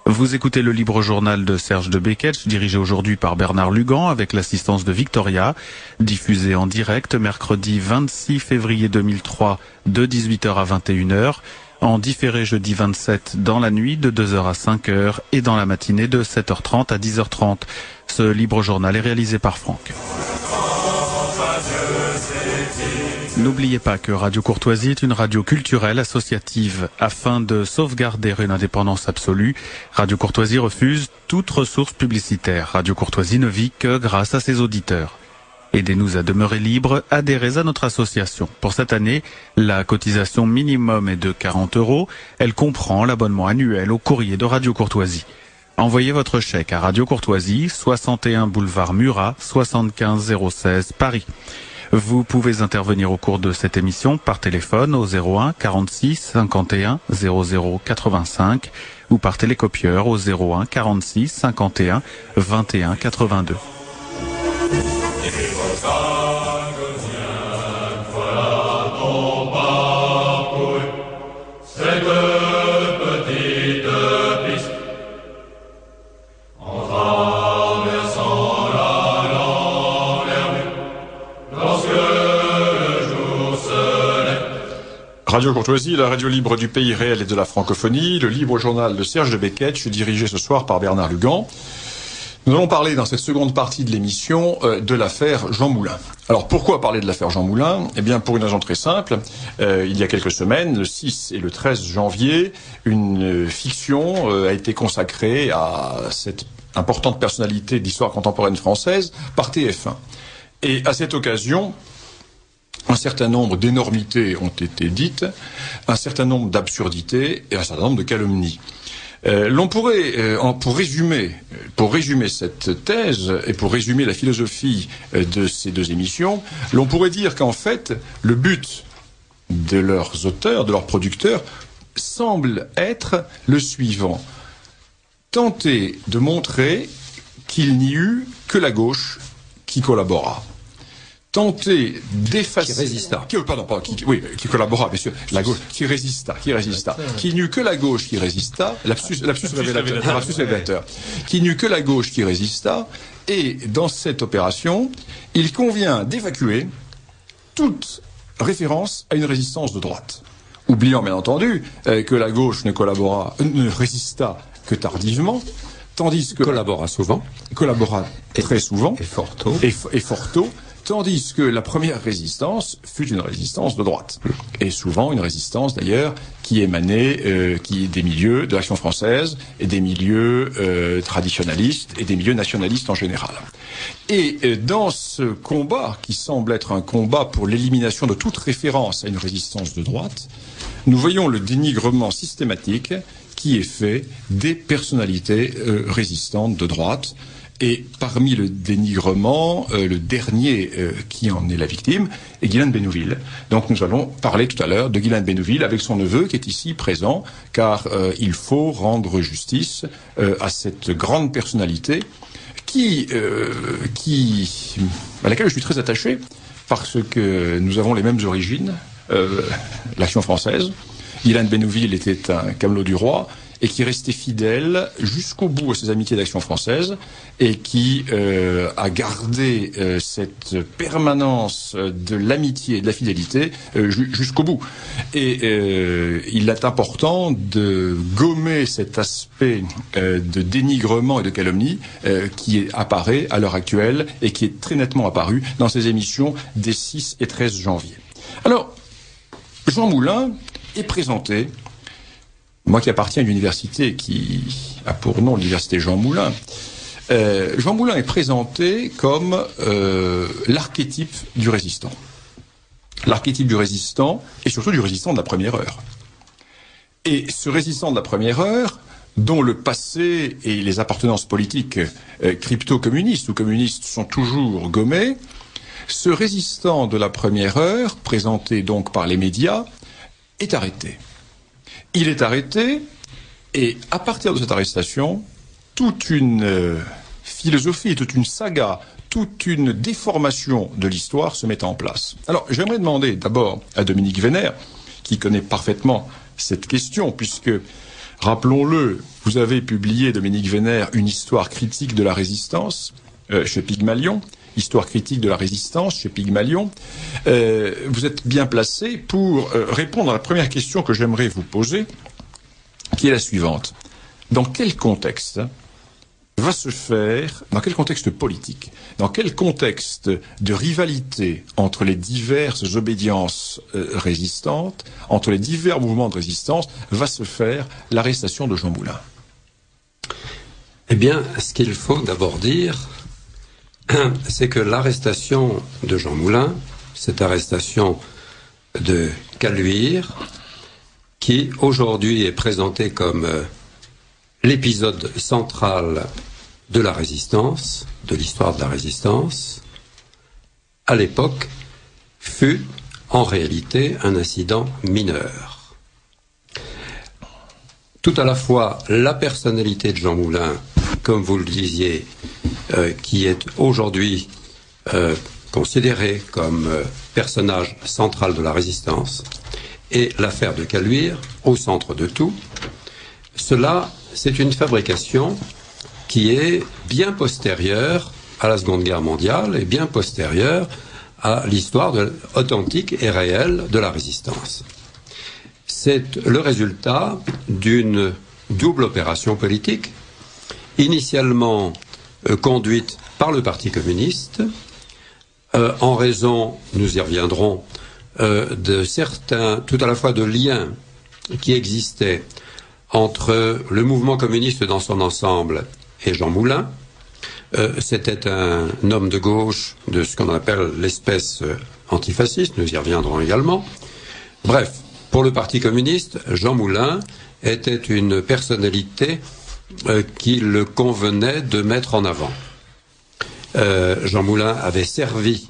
Vous écoutez le libre journal de Serge de Beketch, dirigé aujourd'hui par Bernard Lugan avec l'assistance de Victoria, diffusé en direct mercredi 26 février 2003 de 18h à 21h, en différé jeudi 27 dans la nuit de 2h à 5h et dans la matinée de 7h30 à 10h30. Ce libre journal est réalisé par Franck. N'oubliez pas que Radio Courtoisie est une radio culturelle associative. Afin de sauvegarder une indépendance absolue, Radio Courtoisie refuse toute ressource publicitaire. Radio Courtoisie ne vit que grâce à ses auditeurs. Aidez-nous à demeurer libres, adhérez à notre association. Pour cette année, la cotisation minimum est de 40 €. Elle comprend l'abonnement annuel au courrier de Radio Courtoisie. Envoyez votre chèque à Radio Courtoisie, 61 boulevard Murat, 75 016 Paris. Vous pouvez intervenir au cours de cette émission par téléphone au 01 46 51 00 85 ou par télécopieur au 01 46 51 21 82. Radio Courtoisie, la radio libre du pays réel et de la francophonie, le libre journal de Serge de Beketch, dirigé ce soir par Bernard Lugan. Nous allons parler dans cette seconde partie de l'émission de l'affaire Jean Moulin. Alors pourquoi parler de l'affaire Jean Moulin ? Eh bien pour une raison très simple. Il y a quelques semaines, le 6 et le 13 janvier, une fiction a été consacrée à cette importante personnalité de l'histoire contemporaine française par TF1. Et à cette occasion, un certain nombre d'énormités ont été dites, un certain nombre d'absurdités et un certain nombre de calomnies. L'on pourrait, pour résumer cette thèse et pour résumer la philosophie de ces deux émissions, l'on pourrait dire qu'en fait, le but de leurs auteurs, de leurs producteurs, semble être le suivant. Tenter de montrer qu'il n'y eut que la gauche qui collabora. Tenter d'effacer... Qui résista. Qui collabora, bien sûr. La gauche, qui résista. Qui n'eut que la gauche qui résista. Lapsus révélateur. Qui n'eut que la gauche qui résista. Et dans cette opération, il convient d'évacuer toute référence à une résistance de droite. Oubliant, bien entendu, que la gauche ne résista que tardivement, tandis que... Collabora très souvent. Et fort tôt. Et fort tôt. Tandis que la première résistance fut une résistance de droite. Et souvent une résistance d'ailleurs qui émanait des milieux de l'Action française et des milieux traditionalistes et des milieux nationalistes en général. Et dans ce combat qui semble être un combat pour l'élimination de toute référence à une résistance de droite, nous voyons le dénigrement systématique qui est fait des personnalités résistantes de droite. Et parmi le dénigrement, le dernier qui en est la victime est Guylaine Bénouville. Donc nous allons parler tout à l'heure de Guylaine Bénouville avec son neveu qui est ici présent, car il faut rendre justice à cette grande personnalité à laquelle je suis très attaché, parce que nous avons les mêmes origines, l'Action française. Guylaine Bénouville était un camelot du roi, et qui restait fidèle jusqu'au bout à ses amitiés d'Action française et qui a gardé cette permanence de l'amitié et de la fidélité jusqu'au bout. Et il est important de gommer cet aspect de dénigrement et de calomnie qui apparaît à l'heure actuelle et qui est très nettement apparu dans ces émissions des 6 et 13 janvier. Alors, Jean Moulin est présenté. Moi qui appartiens à une université qui a pour nom l'université Jean Moulin, Jean Moulin est présenté comme l'archétype du résistant. L'archétype du résistant et surtout du résistant de la première heure. Et ce résistant de la première heure, dont le passé et les appartenances politiques crypto-communistes ou communistes sont toujours gommés, ce résistant de la première heure, présenté donc par les médias, est arrêté. Il est arrêté, et à partir de cette arrestation, toute une philosophie, toute une saga, toute une déformation de l'histoire se met en place. Alors, j'aimerais demander d'abord à Dominique Vénère, qui connaît parfaitement cette question, puisque Rappelons-le, vous avez publié, Dominique Vénère, une histoire critique de la résistance chez Pygmalion. Histoire critique de la résistance chez Pygmalion. Vous êtes bien placé pour répondre à la première question que j'aimerais vous poser, qui est la suivante. Dans quel contexte va se faire, dans quel contexte politique, dans quel contexte de rivalité entre les diverses obédiences résistantes, entre les divers mouvements de résistance, va se faire l'arrestation de Jean Moulin? Eh bien, ce qu'il faut d'abord dire, c'est que l'arrestation de Jean Moulin, cette arrestation de Caluire, qui aujourd'hui est présentée comme l'épisode central de la résistance, de l'histoire de la résistance, à l'époque, fut en réalité un incident mineur. Tout à la fois la personnalité de Jean Moulin, comme vous le disiez, qui est aujourd'hui considéré comme personnage central de la résistance, et l'affaire de Caluire, au centre de tout, cela, c'est une fabrication qui est bien postérieure à la Seconde Guerre mondiale et bien postérieure à l'histoire authentique et réelle de la résistance. C'est le résultat d'une double opération politique, initialement conduite par le Parti communiste, en raison, nous y reviendrons, de certains, tout à la fois de liens qui existaient entre le mouvement communiste dans son ensemble et Jean Moulin. C'était un homme de gauche de ce qu'on appelle l'espèce antifasciste, nous y reviendrons également. Bref, pour le Parti communiste, Jean Moulin était une personnalité qu'il convenait de mettre en avant. Jean Moulin avait servi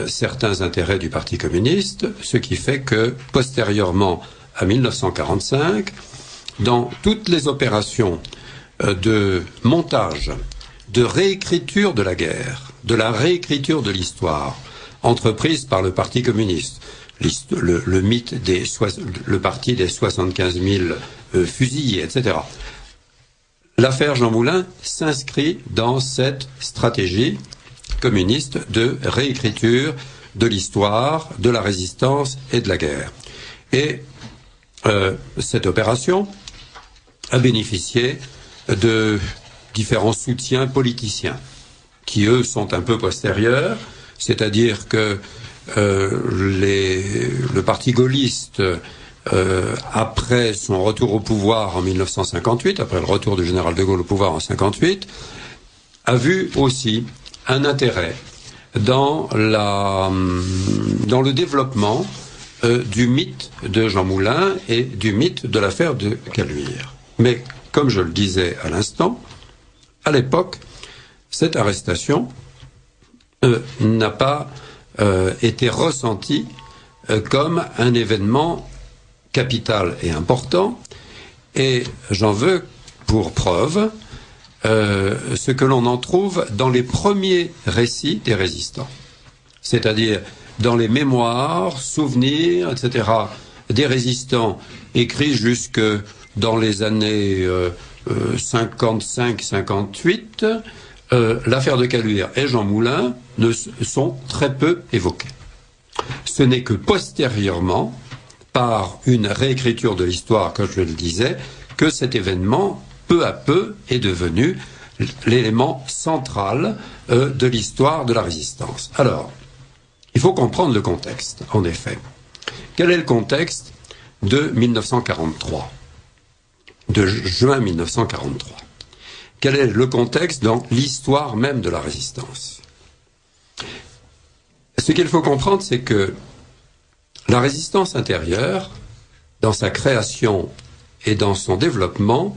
certains intérêts du Parti communiste, ce qui fait que, postérieurement à 1945, dans toutes les opérations de montage, de réécriture de la guerre, de la réécriture de l'histoire, entreprise par le Parti communiste, le mythe le parti des 75 000 fusillés, etc. L'affaire Jean Moulin s'inscrit dans cette stratégie communiste de réécriture de l'histoire, de la résistance et de la guerre. Et cette opération a bénéficié de différents soutiens politiciens qui, eux, sont un peu postérieurs, c'est-à-dire que le parti gaulliste, après son retour au pouvoir en 1958, après le retour du général de Gaulle au pouvoir en 1958, a vu aussi un intérêt dans le développement du mythe de Jean Moulin et du mythe de l'affaire de Caluire. Mais, comme je le disais à l'instant, à l'époque, cette arrestation n'a pas été ressentie comme un événement capital et important, et j'en veux pour preuve ce que l'on en trouve dans les premiers récits des résistants, c'est-à-dire dans les mémoires, souvenirs, etc., des résistants écrits jusque dans les années 55-58, l'affaire de Caluire et Jean Moulin ne sont très peu évoqués. Ce n'est que postérieurement, par une réécriture de l'histoire, comme je le disais, que cet événement, peu à peu, est devenu l'élément central de l'histoire de la résistance. Alors, il faut comprendre le contexte, en effet. Quel est le contexte de 1943, de juin 1943? Quel est le contexte dans l'histoire même de la résistance? Ce qu'il faut comprendre, c'est que la résistance intérieure, dans sa création et dans son développement,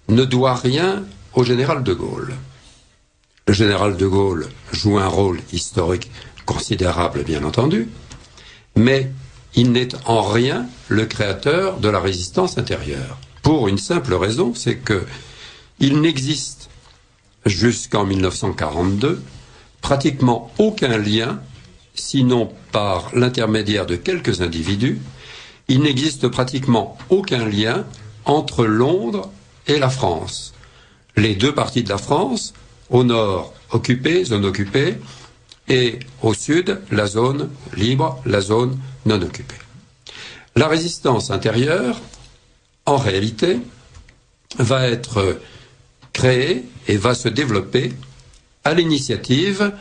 ne doit rien au général de Gaulle. Le général de Gaulle joue un rôle historique considérable, bien entendu, mais il n'est en rien le créateur de la résistance intérieure. Pour une simple raison, c'est que il n'existe jusqu'en 1942 pratiquement aucun lien, sinon par l'intermédiaire de quelques individus, il n'existe pratiquement aucun lien entre Londres et la France. Les deux parties de la France, au nord occupée, zone occupée, et au sud la zone libre, la zone non occupée. La résistance intérieure, en réalité, va être créée et va se développer à l'initiative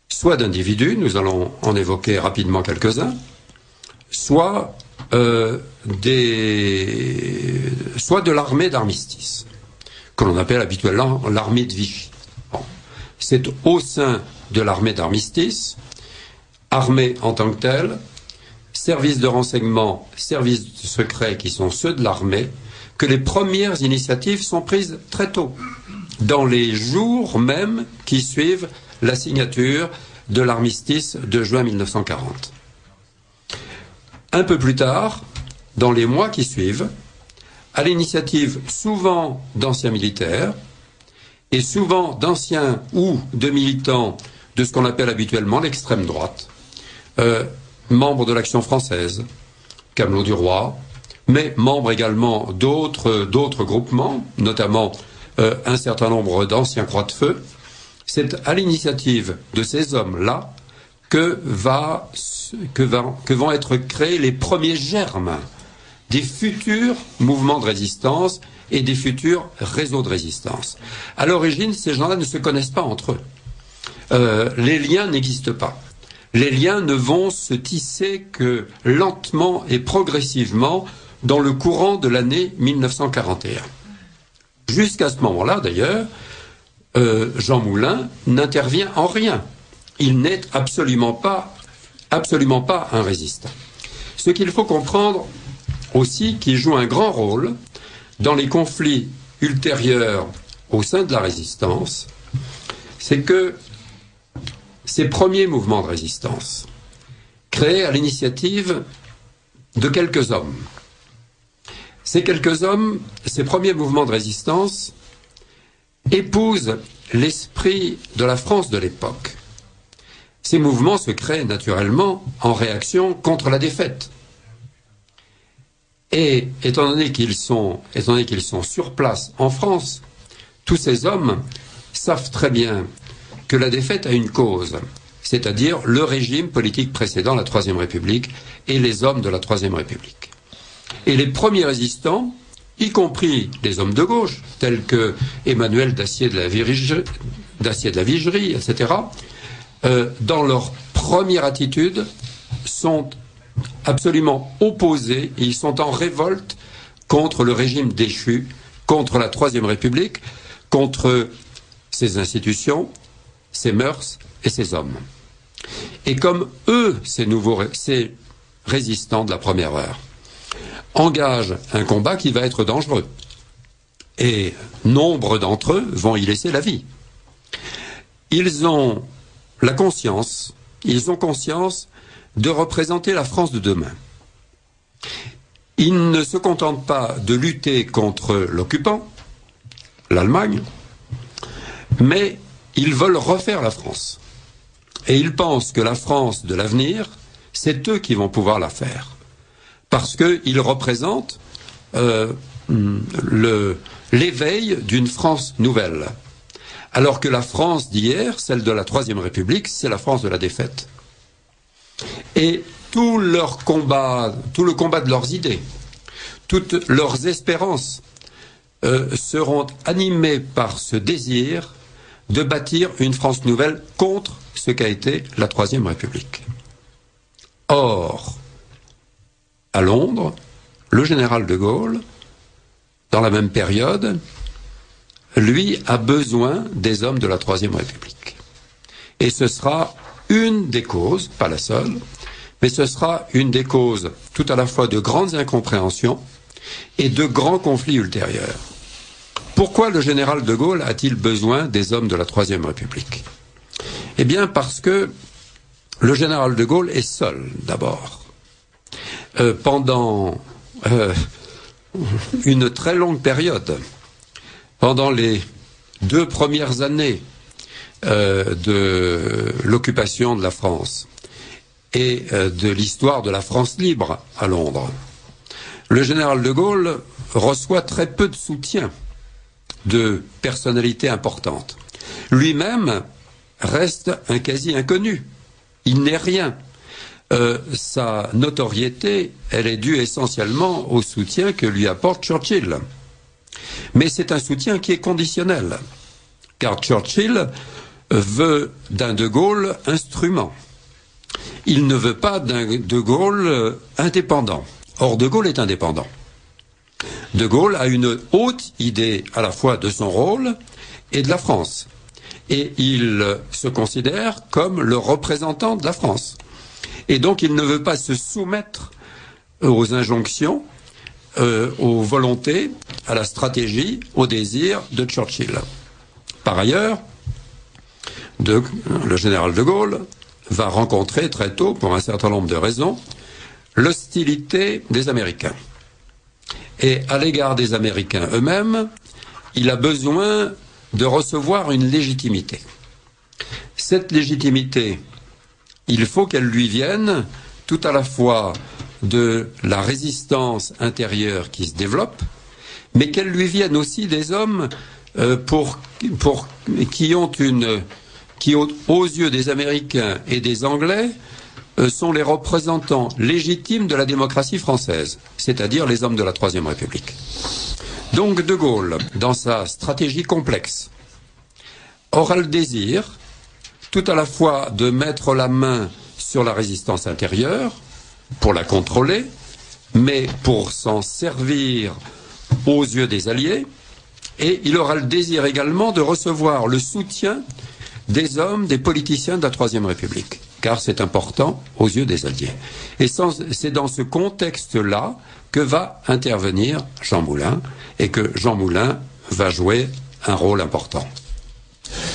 soit d'individus, nous allons en évoquer rapidement quelques-uns, soit de l'armée d'armistice, que l'on appelle habituellement l'armée de Vichy. Bon. C'est au sein de l'armée d'armistice, armée en tant que telle, services de renseignement, services secrets qui sont ceux de l'armée, que les premières initiatives sont prises très tôt, dans les jours même qui suivent la signature de l'armistice de juin 1940. Un peu plus tard, dans les mois qui suivent, à l'initiative souvent d'anciens militaires et souvent d'anciens ou de militants de ce qu'on appelle habituellement l'extrême droite, membres de l'Action française, Camelot du Roi, mais membres également d'autres groupements, notamment un certain nombre d'anciens Croix de Feu. C'est à l'initiative de ces hommes-là que vont être créés les premiers germes des futurs mouvements de résistance et des futurs réseaux de résistance. À l'origine, ces gens-là ne se connaissent pas entre eux. Les liens n'existent pas. Les liens ne vont se tisser que lentement et progressivement dans le courant de l'année 1941. Jusqu'à ce moment-là, d'ailleurs, Jean Moulin n'intervient en rien. Il n'est absolument pas un résistant. Ce qu'il faut comprendre aussi, qui joue un grand rôle dans les conflits ultérieurs au sein de la résistance, c'est que ces premiers mouvements de résistance, créés à l'initiative de quelques hommes, ces premiers mouvements de résistance épousent l'esprit de la France de l'époque. Ces mouvements se créent naturellement en réaction contre la défaite. Et étant donné qu'ils sont sur place en France, tous ces hommes savent très bien que la défaite a une cause, c'est-à-dire le régime politique précédent, la Troisième République, et les hommes de la Troisième République. Et les premiers résistants, y compris les hommes de gauche, tels que Emmanuel Dacier de la Vigerie, etc., dans leur première attitude, sont absolument opposés, ils sont en révolte contre le régime déchu, contre la Troisième République, contre ses institutions, ses mœurs et ses hommes. Et comme eux, ces résistants de la première heure, engagent un combat qui va être dangereux, et nombre d'entre eux vont y laisser la vie, ils ont conscience de représenter la France de demain. Ils ne se contentent pas de lutter contre l'occupant, l'Allemagne, mais ils veulent refaire la France. Et ils pensent que la France de l'avenir, c'est eux qui vont pouvoir la faire. Parce qu'ils représentent l'éveil d'une France nouvelle. Alors que la France d'hier, celle de la Troisième République, c'est la France de la défaite. Et tout le combat de leurs idées, toutes leurs espérances seront animés par ce désir de bâtir une France nouvelle contre ce qu'a été la Troisième République. Or, à Londres, le général de Gaulle, dans la même période, lui a besoin des hommes de la Troisième République. Et ce sera une des causes, pas la seule, mais ce sera une des causes tout à la fois de grandes incompréhensions et de grands conflits ultérieurs. Pourquoi le général de Gaulle a-t-il besoin des hommes de la Troisième République ? Eh bien parce que le général de Gaulle est seul, d'abord. Pendant une très longue période, pendant les 2 premières années de l'occupation de la France et de l'histoire de la France libre à Londres, le général de Gaulle reçoit très peu de soutien de personnalités importantes. Lui-même reste un quasi-inconnu. Il n'est rien. Sa notoriété, elle est due essentiellement au soutien que lui apporte Churchill. Mais c'est un soutien qui est conditionnel, car Churchill veut d'un De Gaulle instrument. Il ne veut pas d'un De Gaulle indépendant. Or, De Gaulle est indépendant. De Gaulle a une haute idée à la fois de son rôle et de la France. Et il se considère comme le représentant de la France. Et donc il ne veut pas se soumettre aux injonctions, aux volontés, à la stratégie, aux désirs de Churchill. Par ailleurs, le général de Gaulle va rencontrer très tôt, pour un certain nombre de raisons, l'hostilité des Américains. Et à l'égard des Américains eux-mêmes, il a besoin de recevoir une légitimité. Cette légitimité, il faut qu'elle lui vienne tout à la fois de la résistance intérieure qui se développe, mais qu'elle lui vienne aussi des hommes qui aux yeux des Américains et des Anglais, sont les représentants légitimes de la démocratie française, c'est-à-dire les hommes de la Troisième République. Donc De Gaulle, dans sa stratégie complexe, aura le désir tout à la fois de mettre la main sur la résistance intérieure, pour la contrôler, mais pour s'en servir aux yeux des Alliés, et il aura le désir également de recevoir le soutien des hommes, des politiciens de la Troisième République, car c'est important aux yeux des Alliés. Et c'est dans ce contexte-là que va intervenir Jean Moulin, et que Jean Moulin va jouer un rôle important.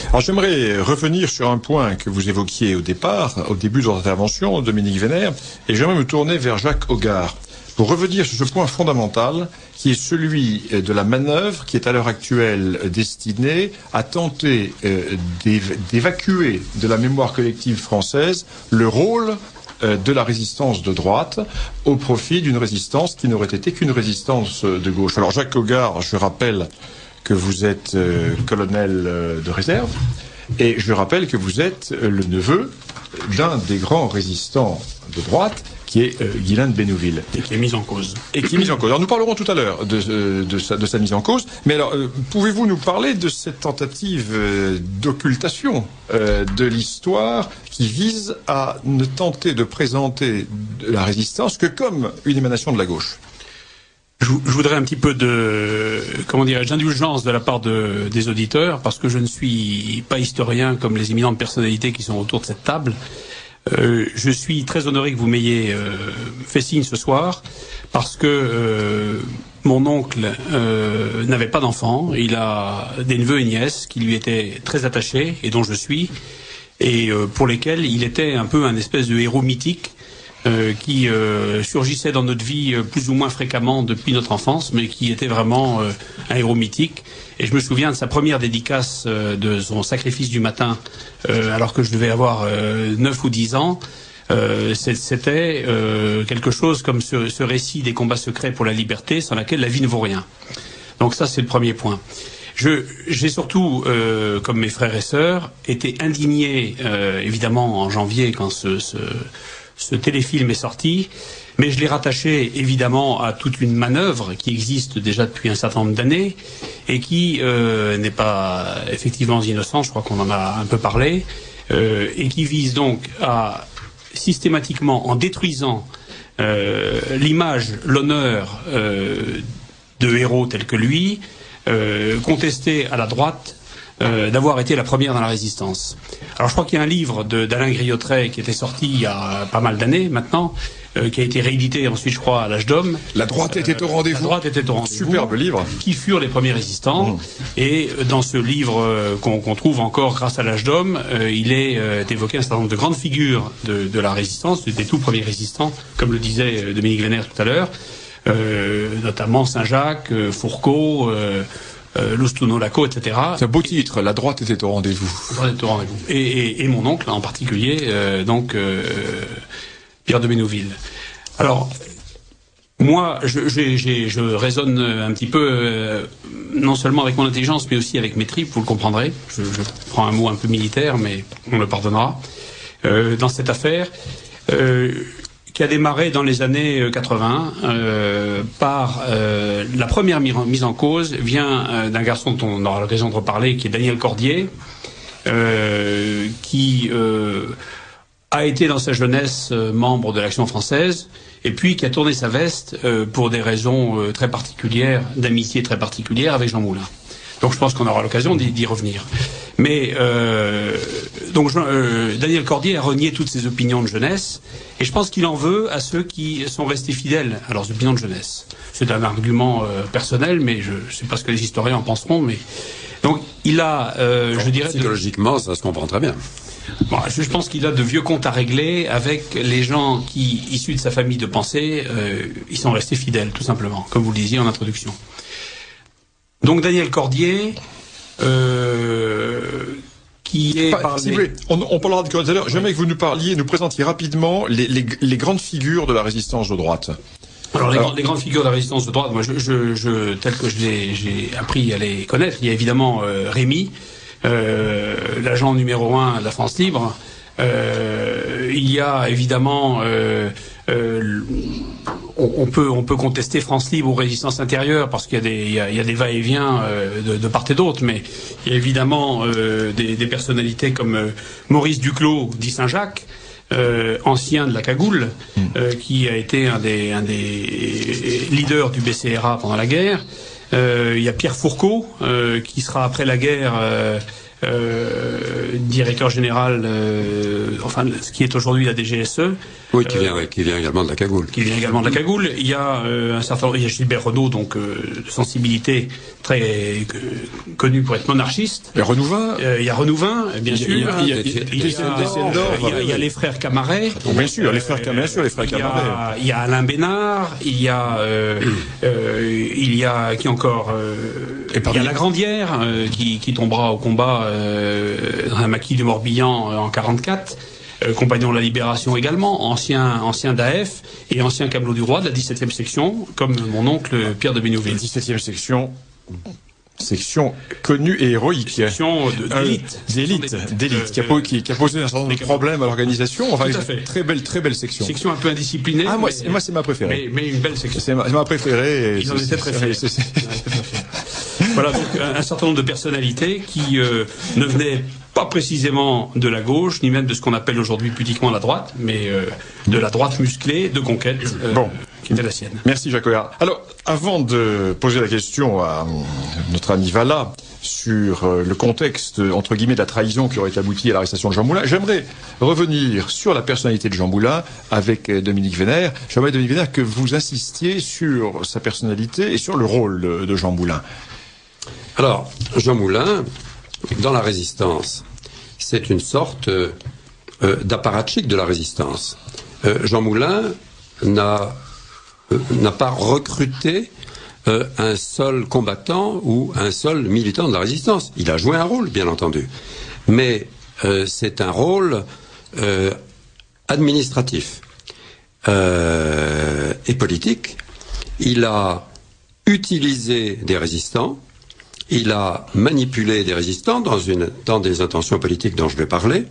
Alors j'aimerais revenir sur un point que vous évoquiez au début de votre intervention, Dominique Vénère, et j'aimerais me tourner vers Jacques Hoggard pour revenir sur ce point fondamental qui est celui de la manœuvre qui est à l'heure actuelle destinée à tenter d'évacuer de la mémoire collective française le rôle de la résistance de droite au profit d'une résistance qui n'aurait été qu'une résistance de gauche. Alors Jacques Hoggard, je rappelle que vous êtes colonel de réserve, et je rappelle que vous êtes le neveu d'un des grands résistants de droite, qui est Guylain de Bénouville. Et qui est mis en cause. Et qui est mis en cause. Alors nous parlerons tout à l'heure de sa mise en cause, mais alors pouvez-vous nous parler de cette tentative d'occultation de l'histoire qui vise à ne tenter de présenter la résistance que comme une émanation de la gauche? Je voudrais un petit peu d'indulgence de la part des auditeurs, parce que je ne suis pas historien comme les éminentes personnalités qui sont autour de cette table. Je suis très honoré que vous m'ayez fait signe ce soir, parce que mon oncle n'avait pas d'enfant. Il a des neveux et nièces qui lui étaient très attachés, et dont je suis, et pour lesquels il était un peu un espèce de héros mythique, qui surgissait dans notre vie plus ou moins fréquemment depuis notre enfance, mais qui était vraiment un héros mythique. Et je me souviens de sa première dédicace de son sacrifice du matin, alors que je devais avoir 9 ou 10 ans. C'était quelque chose comme ce récit des combats secrets pour la liberté, sans laquelle la vie ne vaut rien. Donc ça, c'est le premier point. J'ai surtout, comme mes frères et sœurs, été indigné, évidemment, en janvier, quand ce téléfilm est sorti, mais je l'ai rattaché évidemment à toute une manœuvre qui existe déjà depuis un certain nombre d'années et qui n'est pas effectivement innocente, je crois qu'on en a un peu parlé, et qui vise donc à systématiquement, en détruisant l'image, l'honneur de héros tels que lui, contester à la droite d'avoir été la première dans la résistance. Alors je crois qu'il y a un livre d'Alain Griotret qui était sorti il y a pas mal d'années maintenant, qui a été réédité ensuite, je crois, à l'Âge d'Homme. La droite était au rendez-vous. La droite était au rendez-vous. Superbe livre. Qui furent les premiers résistants. Et dans ce livre qu'on trouve encore grâce à l'Âge d'Homme, il est évoqué un certain nombre de grandes figures de la résistance, des tout premiers résistants, comme le disait Dominique Vénère tout à l'heure, notamment Saint-Jacques, Fourcault, Lustuno Laco, etc. C'est un beau titre, La droite était au rendez-vous. La droite était au rendez-vous. Et mon oncle en particulier, Pierre de Bénouville. Alors, Moi, je raisonne un petit peu, non seulement avec mon intelligence, mais aussi avec mes tripes, vous le comprendrez. Je prends un mot un peu militaire, mais on le pardonnera. Dans cette affaire, qui a démarré dans les années 80 par la première mise en cause vient d'un garçon dont on aura l'occasion de reparler, qui est Daniel Cordier, qui a été dans sa jeunesse membre de l'Action française, et puis qui a tourné sa veste pour des raisons très particulières, d'amitié très particulière avec Jean Moulin. Donc je pense qu'on aura l'occasion d'y revenir. Mais Daniel Cordier a renié toutes ses opinions de jeunesse, et je pense qu'il en veut à ceux qui sont restés fidèles à leurs opinions de jeunesse. C'est un argument personnel, mais je ne sais pas ce que les historiens en penseront. Mais donc il a, je dirais, psychologiquement, ça se comprend très bien. Bon, je pense qu'il a de vieux comptes à régler avec les gens qui, issus de sa famille de pensée, ils sont restés fidèles, tout simplement, comme vous le disiez en introduction. Donc Daniel Cordier, qui est si vous voulez, on parlera de Cordier tout à l'heure. J'aimerais que vous nous présentiez rapidement les grandes figures de la résistance de droite. Alors les grandes figures de la résistance de droite, moi, tel que j'ai appris à les connaître, il y a évidemment Rémy, l'agent numéro 1 de la France libre. Il y a évidemment on peut contester France libre ou résistance intérieure parce qu'il y a des va-et-vient de part et d'autre, mais il y a évidemment des personnalités comme Maurice Duclos dit Saint-Jacques, ancien de la Cagoule, qui a été un des leaders du BCRA pendant la guerre. Il y a Pierre Fourcault, qui sera après la guerre directeur général, enfin ce qui est aujourd'hui la DGSE. Oui, qui vient également de la Cagoule. Qui vient également de la Cagoule. Il y a il y a Gilbert Renaud, donc de sensibilité très connu pour être monarchiste. Et Renouvin. Il y a Renouvin, bien sûr. Il y a les frères Camaret. Bien sûr, les frères Camaret. Il y a Alain Bénard. Il y a qui encore. Il y a Lagrandière qui tombera au combat dans un maquis du Morbihan en 44. Compagnon de la Libération également, ancien d'AF et ancien camelot du roi de la 17e section, comme mon oncle Pierre de Bénouville. 17e section connue et héroïque. Section d'élite. Qui a posé un certain nombre de problèmes à l'organisation. Enfin, très belle section. Section un peu indisciplinée. Ah, moi c'est ma préférée. Mais une belle section. C'est ma préférée. Ils en étaient très fiers. Voilà, donc un certain nombre de personnalités qui ne venaient pas précisément de la gauche, ni même de ce qu'on appelle aujourd'hui pudiquement la droite, mais de la droite musclée, de conquête, qui était la sienne. Merci Jacques Ollard. Alors, avant de poser la question à notre ami Vallat sur le contexte, entre guillemets, de la trahison qui aurait abouti à l'arrestation de Jean Moulin, j'aimerais revenir sur la personnalité de Jean Moulin avec Dominique Vénère. J'aimerais, Dominique Vénère, que vous insistiez sur sa personnalité et sur le rôle de Jean Moulin. Alors, Jean Moulin, dans la résistance, c'est une sorte d'apparatchik de la résistance. Jean Moulin n'a pas recruté un seul combattant ou un seul militant de la résistance. Il a joué un rôle, bien entendu. Mais c'est un rôle administratif et politique. Il a utilisé des résistants. Il a manipulé des résistants dans des intentions politiques dont je vais parler,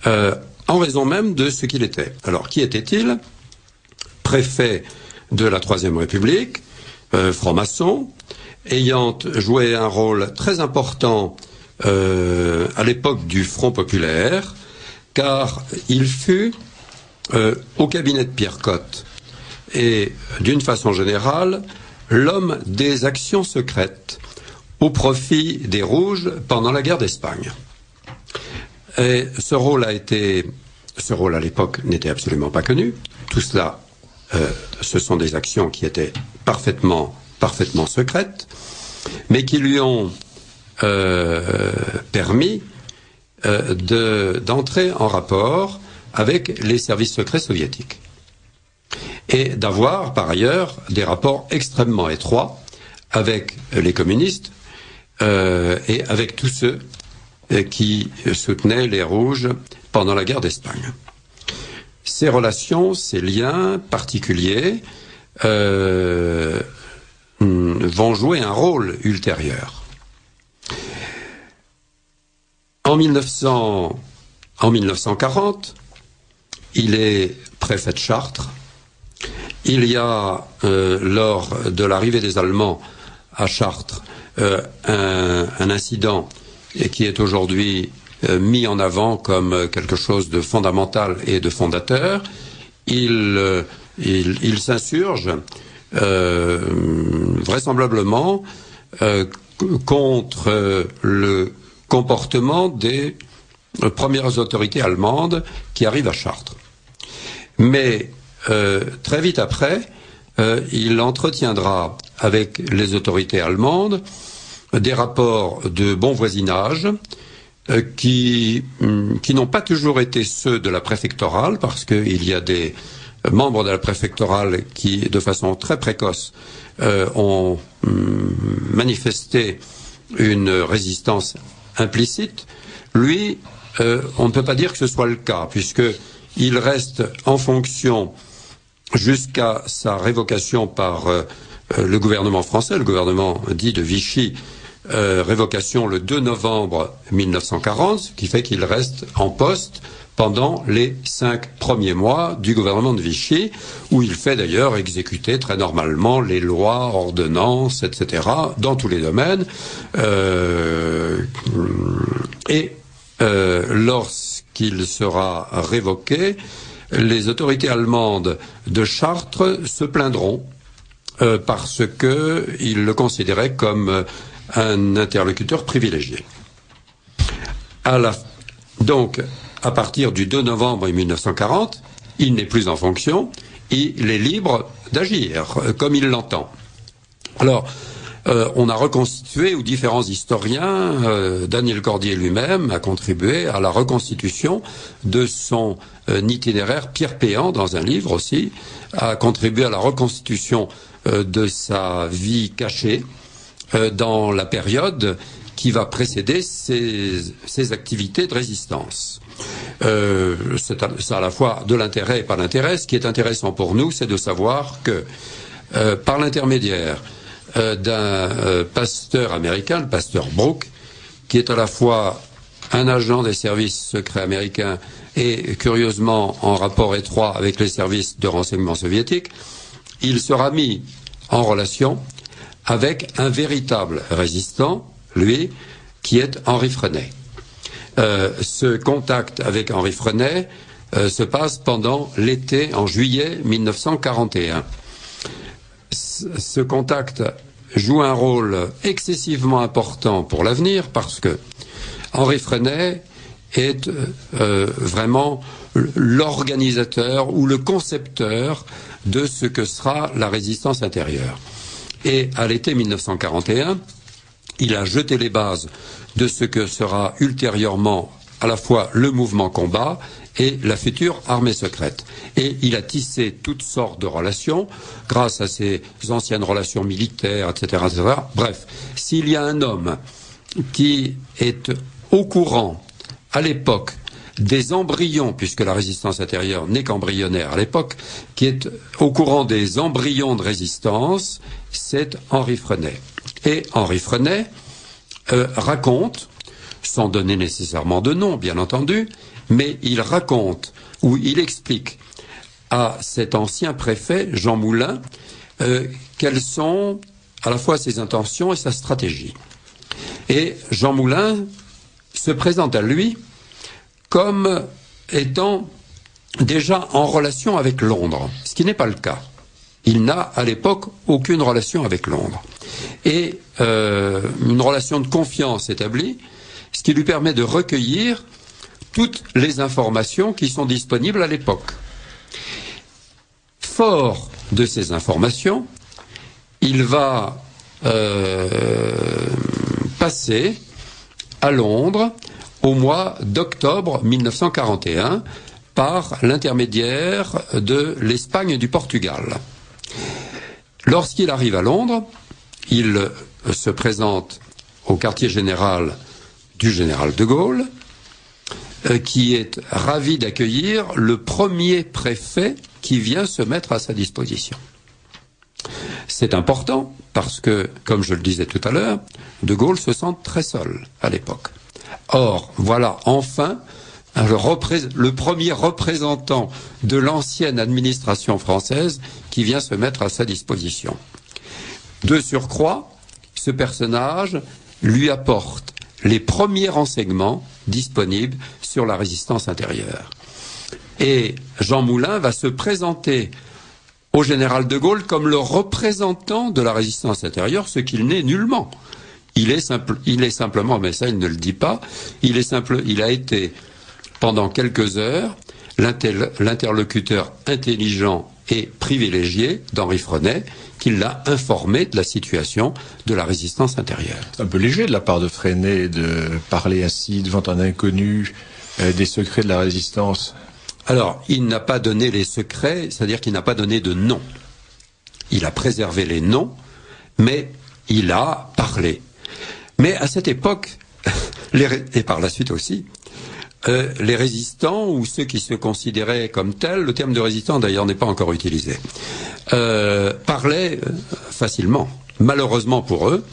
en raison même de ce qu'il était. Alors, qui était-il? Préfet de la Troisième République, franc-maçon, ayant joué un rôle très important à l'époque du Front populaire, car il fut au cabinet de Pierre Cotte et, d'une façon générale, l'homme des actions secrètes au profit des Rouges pendant la guerre d'Espagne. Et ce rôle à l'époque n'était absolument pas connu. Tout cela, ce sont des actions qui étaient parfaitement secrètes, mais qui lui ont permis d'entrer en rapport avec les services secrets soviétiques. Et d'avoir, par ailleurs, des rapports extrêmement étroits avec les communistes, et avec tous ceux qui soutenaient les Rouges pendant la guerre d'Espagne. Ces relations, ces liens particuliers vont jouer un rôle ultérieur. En 1940, il est préfet de Chartres. Il y a, lors de l'arrivée des Allemands à Chartres, un incident qui est aujourd'hui mis en avant comme quelque chose de fondamental et de fondateur. Il s'insurge vraisemblablement contre le comportement des premières autorités allemandes qui arrivent à Chartres. Mais très vite après, il entretiendra avec les autorités allemandes des rapports de bon voisinage qui n'ont pas toujours été ceux de la préfectorale, parce qu'il y a des membres de la préfectorale qui, de façon très précoce, ont manifesté une résistance implicite. Lui, on ne peut pas dire que ce soit le cas, puisqu'il reste en fonction jusqu'à sa révocation par le gouvernement français, le gouvernement dit de Vichy, révocation le 2 novembre 1940, ce qui fait qu'il reste en poste pendant les 5 premiers mois du gouvernement de Vichy, où il fait d'ailleurs exécuter très normalement les lois, ordonnances, etc., dans tous les domaines. Lorsqu'il sera révoqué, les autorités allemandes de Chartres se plaindront parce qu'ils le considéraient comme un interlocuteur privilégié. Donc, à partir du 2 novembre 1940, il n'est plus en fonction, il est libre d'agir comme il l'entend. Alors, on a reconstitué, ou différents historiens, Daniel Cordier lui-même a contribué à la reconstitution de son itinéraire. Pierre Péan, dans un livre aussi, a contribué à la reconstitution de sa vie cachée dans la période qui va précéder ses activités de résistance. C'est à la fois de l'intérêt et pas l'intérêt. Ce qui est intéressant pour nous, c'est de savoir que par l'intermédiaire d'un pasteur américain, le pasteur Brooke, qui est à la fois un agent des services secrets américains et curieusement en rapport étroit avec les services de renseignement soviétiques, il sera mis en relation avec un véritable résistant, lui, qui est Henri Frenay. Ce contact avec Henri Frenay se passe pendant l'été, en juillet 1941. Ce contact joue un rôle excessivement important pour l'avenir parce que Henri Frenay est vraiment l'organisateur ou le concepteur de ce que sera la résistance intérieure. Et à l'été 1941, il a jeté les bases de ce que sera ultérieurement à la fois le mouvement combat et la future armée secrète. Et il a tissé toutes sortes de relations grâce à ses anciennes relations militaires, etc., etc. Bref, s'il y a un homme qui est au courant à l'époque des embryons, puisque la résistance intérieure n'est qu'embryonnaire à l'époque, qui est au courant des embryons de résistance, c'est Henri Frenay. Et Henri Frenay raconte, sans donner nécessairement de nom, bien entendu, mais il raconte, ou il explique à cet ancien préfet, Jean Moulin, quelles sont à la fois ses intentions et sa stratégie. Et Jean Moulin se présente à lui comme étant déjà en relation avec Londres, ce qui n'est pas le cas. Il n'a à l'époque aucune relation avec Londres. Et une relation de confiance établie, ce qui lui permet de recueillir toutes les informations qui sont disponibles à l'époque. Fort de ces informations, il va passer à Londres au mois d'octobre 1941 par l'intermédiaire de l'Espagne et du Portugal. Lorsqu'il arrive à Londres, il se présente au quartier général du général de Gaulle, qui est ravi d'accueillir le premier préfet qui vient se mettre à sa disposition. C'est important parce que, comme je le disais tout à l'heure, De Gaulle se sent très seul à l'époque. Or, voilà enfin le premier représentant de l'ancienne administration française qui vient se mettre à sa disposition. De surcroît, ce personnage lui apporte les premiers renseignements disponibles sur la résistance intérieure. Et Jean Moulin va se présenter au général de Gaulle comme le représentant de la résistance intérieure, ce qu'il n'est nullement. Il est simplement, mais ça il ne le dit pas, il a été pendant quelques heures l'interlocuteur intelligent et privilégié d'Henri Frenay, qui l'a informé de la situation de la résistance intérieure. C'est un peu léger de la part de Frenay de parler ainsi devant un inconnu des secrets de la résistance. Alors, il n'a pas donné les secrets, c'est-à-dire qu'il n'a pas donné de nom. Il a préservé les noms, mais il a parlé. Mais à cette époque, et par la suite aussi, les résistants, ou ceux qui se considéraient comme tels, le terme de résistant d'ailleurs n'est pas encore utilisé, parlaient facilement. Malheureusement pour eux,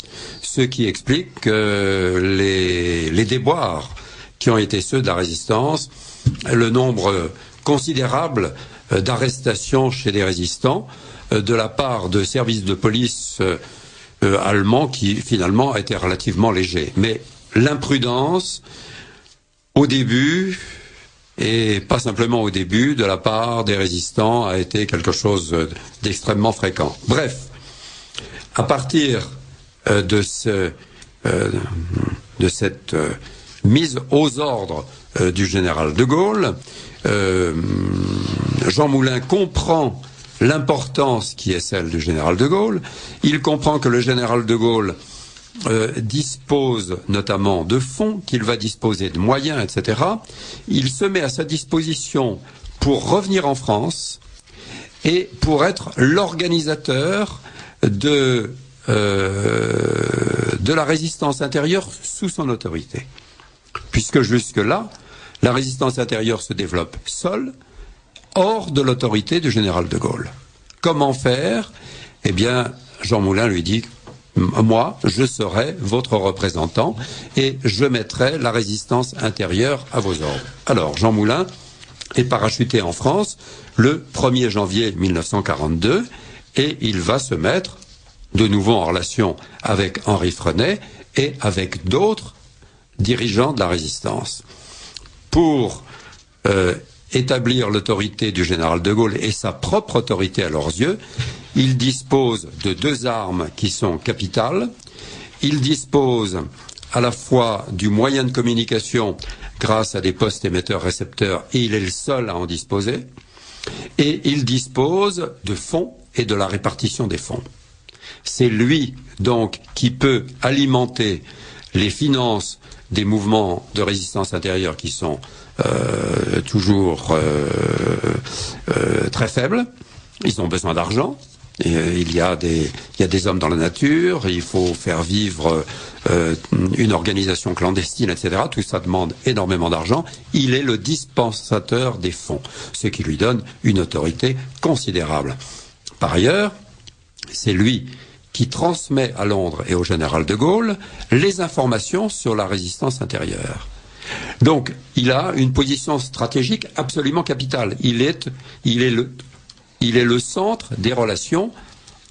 ce qui explique que les déboires qui ont été ceux de la résistance, le nombre considérable d'arrestations chez des résistants de la part de services de police allemands qui finalement a été relativement léger. Mais l'imprudence, au début, et pas simplement au début, de la part des résistants a été quelque chose d'extrêmement fréquent. Bref, à partir de cette mise aux ordres du général de Gaulle, Jean Moulin comprend l'importance qui est celle du général de Gaulle. Il comprend que le général de Gaulle dispose notamment de fonds, qu'il va disposer de moyens, etc. Il se met à sa disposition pour revenir en France et pour être l'organisateur de la résistance intérieure sous son autorité. Puisque jusque-là, la résistance intérieure se développe seule, hors de l'autorité du général de Gaulle. Comment faire? Eh bien, Jean Moulin lui dit: moi, je serai votre représentant et je mettrai la résistance intérieure à vos ordres. Alors, Jean Moulin est parachuté en France le 1er janvier 1942 et il va se mettre de nouveau en relation avec Henri Frenay et avec d'autres dirigeants de la résistance. Pour établir l'autorité du général de Gaulle et sa propre autorité à leurs yeux, il dispose de deux armes qui sont capitales. Il dispose à la fois du moyen de communication grâce à des postes émetteurs-récepteurs, et il est le seul à en disposer. Et il dispose de fonds et de la répartition des fonds. C'est lui, donc, qui peut alimenter les finances des mouvements de résistance intérieure qui sont toujours très faibles. Ils ont besoin d'argent. Il y a des hommes dans la nature, il faut faire vivre une organisation clandestine, etc. Tout ça demande énormément d'argent. Il est le dispensateur des fonds, ce qui lui donne une autorité considérable. Par ailleurs, c'est lui qui transmet à Londres et au général de Gaulle les informations sur la résistance intérieure. Donc, il a une position stratégique absolument capitale. Il est le centre des relations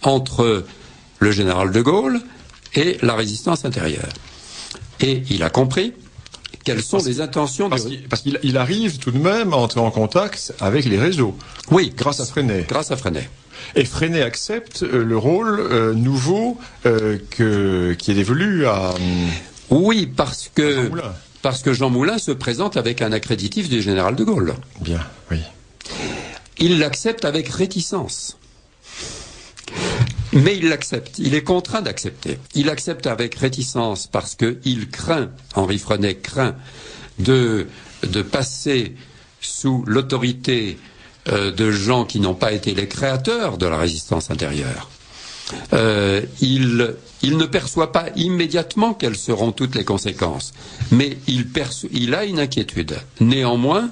entre le général de Gaulle et la résistance intérieure. Et il a compris quelles sont les intentions... Parce qu'il arrive tout de même à entrer en contact avec les réseaux. Oui. Grâce à Frenay. Grâce à Frenay. Et Frenay accepte le rôle nouveau qui est dévolu à... Oui, parce que Jean Moulin se présente avec un accréditif du général de Gaulle. Bien, oui. Il l'accepte avec réticence. Mais il l'accepte. Il est contraint d'accepter. Il accepte avec réticence parce qu'il craint, Henri Frenay craint, de passer sous l'autorité de gens qui n'ont pas été les créateurs de la résistance intérieure. Il ne perçoit pas immédiatement quelles seront toutes les conséquences, mais il a une inquiétude. Néanmoins,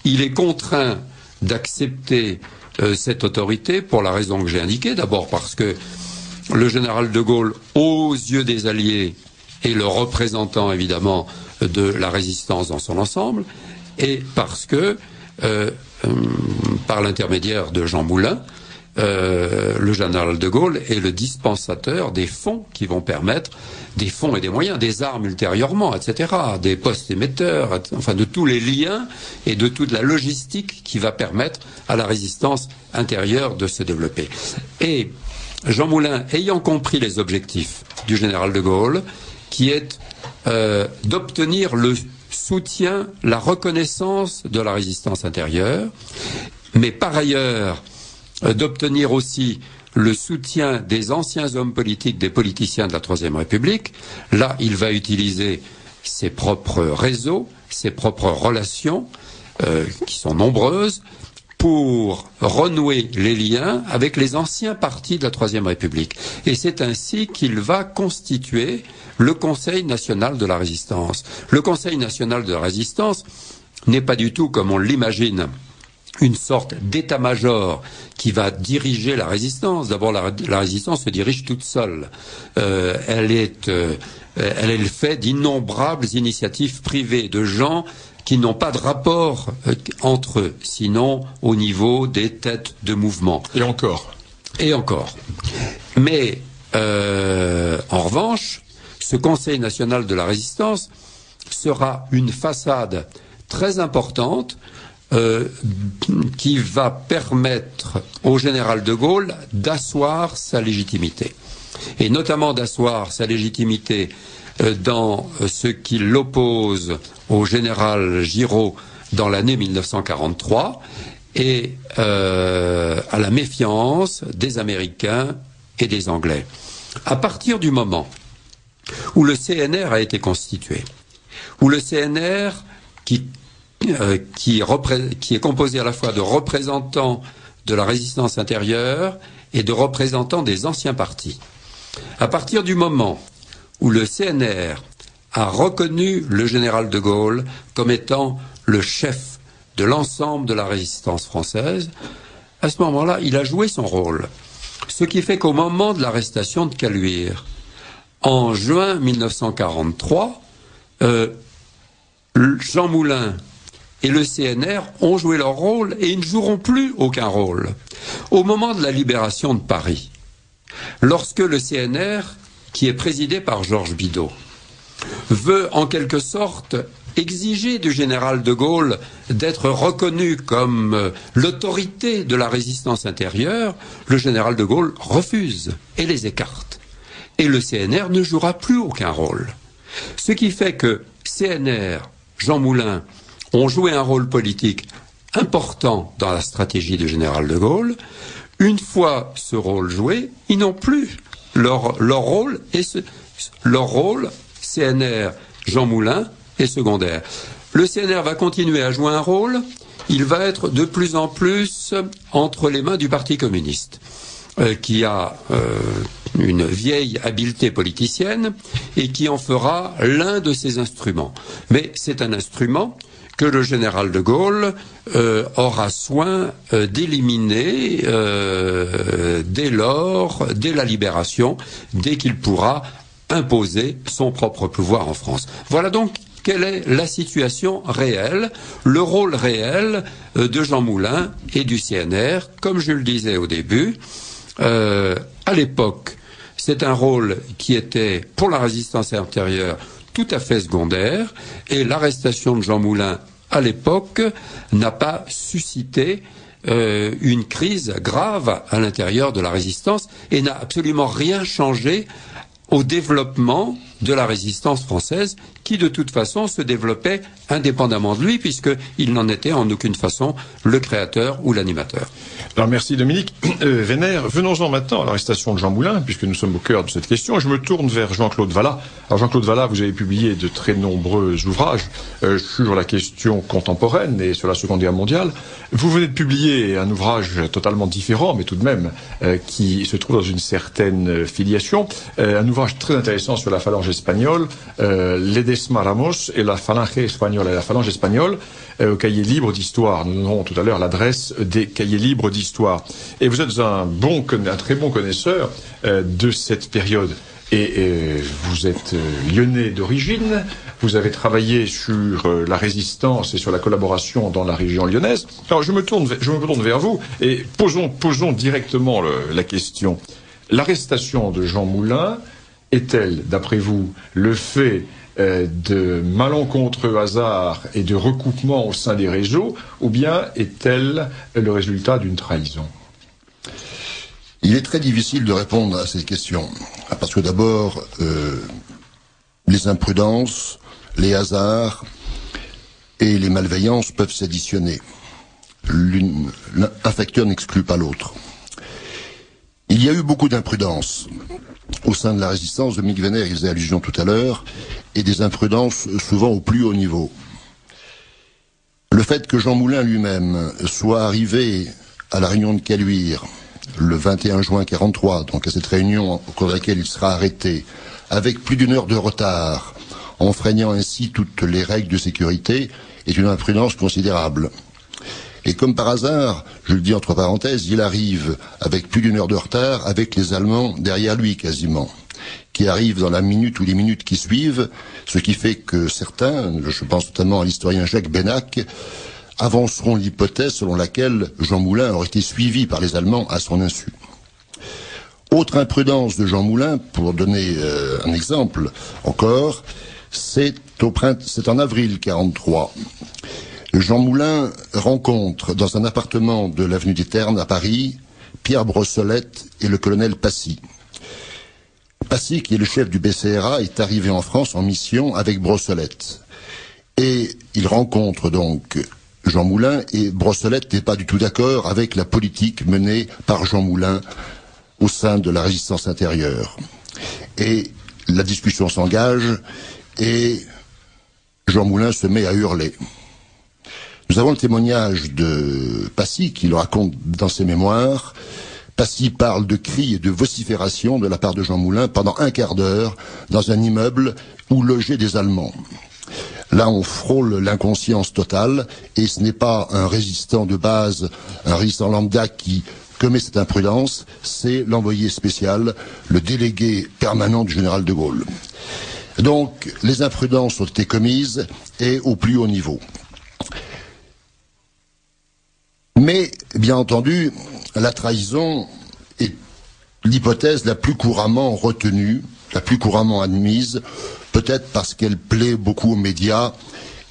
il est contraint d'accepter cette autorité pour la raison que j'ai indiquée. D'abord parce que le général de Gaulle, aux yeux des Alliés, est le représentant évidemment de la résistance dans son ensemble, et parce que, par l'intermédiaire de Jean Moulin, le général de Gaulle est le dispensateur des fonds qui vont permettre, des fonds et des moyens, des armes ultérieurement, etc., des postes émetteurs, enfin de tous les liens et de toute la logistique qui va permettre à la résistance intérieure de se développer. Et Jean Moulin, ayant compris les objectifs du général de Gaulle, qui est d'obtenir le soutien, la reconnaissance de la résistance intérieure, mais par ailleurs d'obtenir aussi le soutien des anciens hommes politiques, des politiciens de la Troisième République. Là, il va utiliser ses propres réseaux, ses propres relations, qui sont nombreuses, pour renouer les liens avec les anciens partis de la Troisième République. Et c'est ainsi qu'il va constituer le Conseil national de la résistance. Le Conseil national de la résistance n'est pas du tout, comme on l'imagine, une sorte d'état-major qui va diriger la résistance. D'abord, la résistance se dirige toute seule. Elle est le fait d'innombrables initiatives privées de gens qui n'ont pas de rapport entre eux, sinon au niveau des têtes de mouvement. Et encore. Et encore. Mais, en revanche, ce Conseil national de la résistance sera une façade très importante qui va permettre au général de Gaulle d'asseoir sa légitimité. Et notamment d'asseoir sa légitimité dans ce qui l'oppose au général Giraud dans l'année 1943 et à la méfiance des Américains et des Anglais. À partir du moment où le CNR a été constitué, où le CNR qui est composé à la fois de représentants de la résistance intérieure et de représentants des anciens partis. À partir du moment où le CNR a reconnu le général de Gaulle comme étant le chef de l'ensemble de la résistance française, à ce moment-là, il a joué son rôle. Ce qui fait qu'au moment de l'arrestation de Caluire, en juin 1943, Jean Moulin et le CNR ont joué leur rôle et ils ne joueront plus aucun rôle. Au moment de la libération de Paris, lorsque le CNR, qui est présidé par Georges Bidault, veut en quelque sorte exiger du général de Gaulle d'être reconnu comme l'autorité de la résistance intérieure, le général de Gaulle refuse et les écarte. Et le CNR ne jouera plus aucun rôle. Ce qui fait que CNR, Jean Moulin, ont joué un rôle politique important dans la stratégie du général de Gaulle. Une fois ce rôle joué, ils n'ont plus leur rôle, leur rôle, CNR, Jean Moulin, est secondaire. Le CNR va continuer à jouer un rôle, il va être de plus en plus entre les mains du Parti communiste, qui a une vieille habileté politicienne et qui en fera l'un de ses instruments. Mais c'est un instrument que le général de Gaulle aura soin d'éliminer dès la libération, dès qu'il pourra imposer son propre pouvoir en France. Voilà donc quelle est la situation réelle, le rôle réel de Jean Moulin et du CNR. Comme je le disais au début, à l'époque, c'est un rôle qui était, pour la résistance intérieure, tout à fait secondaire, et l'arrestation de Jean Moulin, à l'époque, n'a pas suscité une crise grave à l'intérieur de la résistance, et n'a absolument rien changé au développement de la résistance française, qui de toute façon se développait indépendamment de lui, puisqu'il n'en était en aucune façon le créateur ou l'animateur. Alors merci Dominique. Vénère, venons-en maintenant à l'arrestation de Jean Moulin, puisque nous sommes au cœur de cette question. Je me tourne vers Jean-Claude Vallat. Alors Jean-Claude Vallat, vous avez publié de très nombreux ouvrages sur la question contemporaine et sur la Seconde Guerre mondiale. Vous venez de publier un ouvrage totalement différent, mais tout de même qui se trouve dans une certaine filiation. Un ouvrage très intéressant sur la phalange espagnole, Ledesma Ramos et la Phalange espagnole, au cahier libre d'histoire. Nous aurons tout à l'heure l'adresse des cahiers libres d'histoire. Et vous êtes un très bon connaisseur de cette période. Et vous êtes lyonnais d'origine, vous avez travaillé sur la résistance et sur la collaboration dans la région lyonnaise. Alors je me tourne vers vous et posons directement la question. L'arrestation de Jean Moulin est-elle, d'après vous, le fait de malencontreux hasard et de recoupement au sein des réseaux, ou bien est-elle le résultat d'une trahison ? Il est très difficile de répondre à cette question, parce que d'abord, les imprudences, les hasards et les malveillances peuvent s'additionner. Un facteur n'exclut pas l'autre. Il y a eu beaucoup d'imprudence au sein de la résistance. Dominique Venner y faisait allusion tout à l'heure, et des imprudences souvent au plus haut niveau. Le fait que Jean Moulin lui-même soit arrivé à la réunion de Caluire le 21 juin 1943, donc à cette réunion au cours de laquelle il sera arrêté, avec plus d'1 heure de retard, enfreignant ainsi toutes les règles de sécurité, est une imprudence considérable. Et comme par hasard, je le dis entre parenthèses, il arrive avec plus d'1 heure de retard, avec les Allemands derrière lui quasiment, qui arrivent dans la minute ou les minutes qui suivent, ce qui fait que certains, je pense notamment à l'historien Jacques Benach, avanceront l'hypothèse selon laquelle Jean Moulin aurait été suivi par les Allemands à son insu. Autre imprudence de Jean Moulin, pour donner un exemple encore, c'est en avril 1943. Jean Moulin rencontre dans un appartement de l'avenue des Ternes à Paris Pierre Brossolette et le colonel Passy. Passy, qui est le chef du BCRA, est arrivé en France en mission avec Brossolette. Et il rencontre donc Jean Moulin, et Brossolette n'est pas du tout d'accord avec la politique menée par Jean Moulin au sein de la résistance intérieure. Et la discussion s'engage, et Jean Moulin se met à hurler. Nous avons le témoignage de Passy qui le raconte dans ses mémoires. Passy parle de cris et de vociférations de la part de Jean Moulin pendant 1 quart d'heure dans un immeuble où logeaient des Allemands. Là, on frôle l'inconscience totale, et ce n'est pas un résistant de base, un résistant lambda qui commet cette imprudence, c'est l'envoyé spécial, le délégué permanent du général de Gaulle. Donc, les imprudences ont été commises, et au plus haut niveau. Mais, bien entendu, la trahison est l'hypothèse la plus couramment retenue, la plus couramment admise, peut-être parce qu'elle plaît beaucoup aux médias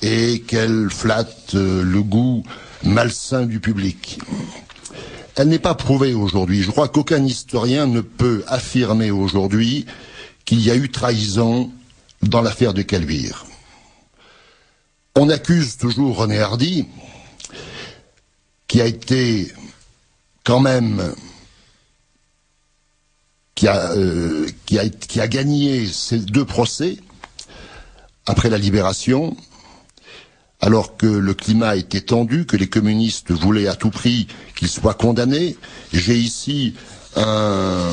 et qu'elle flatte le goût malsain du public. Elle n'est pas prouvée aujourd'hui. Je crois qu'aucun historien ne peut affirmer aujourd'hui qu'il y a eu trahison dans l'affaire de Caluire. On accuse toujours René Hardy, qui a été quand même, qui a gagné ces 2 procès après la libération, alors que le climat était tendu, que les communistes voulaient à tout prix qu'il soit condamné. J'ai ici un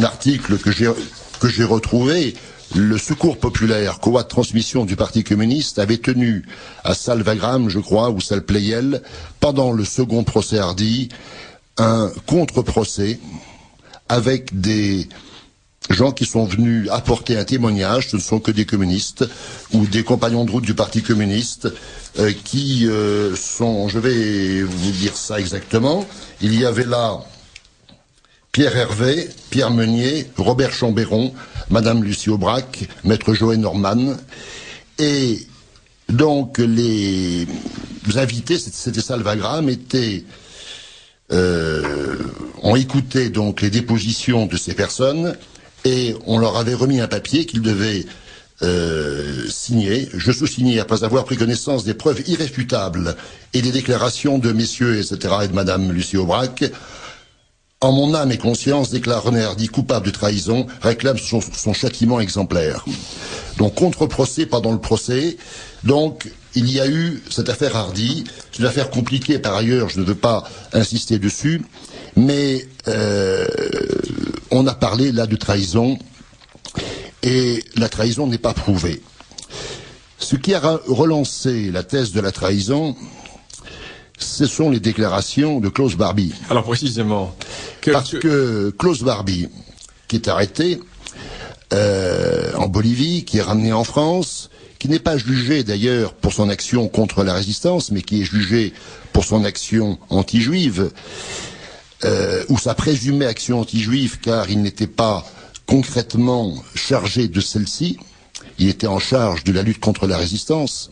article que j'ai retrouvé. Le Secours populaire, courroie de transmission du Parti communiste, avait tenu à salle Wagram, je crois, ou salle Pleyel, pendant le second procès Hardy, un contre-procès avec des gens qui sont venus apporter un témoignage. Ce ne sont que des communistes ou des compagnons de route du Parti communiste qui sont, je vais vous dire ça exactement, il y avait là Pierre Hervé, Pierre Meunier, Robert Chambéron, Madame Lucie Aubrac, Maître Joël Norman, et donc les invités, c'était salle Wagram, ont écouté donc les dépositions de ces personnes, et on leur avait remis un papier qu'ils devaient signer. Je sous-signais après avoir pris connaissance des preuves irréfutables et des déclarations de messieurs, etc., et de Madame Lucie Aubrac. En mon âme et conscience, déclare René Hardy, coupable de trahison, réclame son châtiment exemplaire. Donc, contre-procès pendant le procès. Donc, il y a eu cette affaire Hardy. C'est une affaire compliquée par ailleurs, je ne veux pas insister dessus. Mais on a parlé là de trahison. et la trahison n'est pas prouvée. Ce qui a relancé la thèse de la trahison, ce sont les déclarations de Klaus Barbie. Alors précisément... Parce que Klaus Barbie, qui est arrêté en Bolivie, qui est ramené en France, qui n'est pas jugé d'ailleurs pour son action contre la résistance, mais qui est jugé pour son action anti-juive, ou sa présumée action anti-juive, car il n'était pas concrètement chargé de celle-ci, il était en charge de la lutte contre la résistance.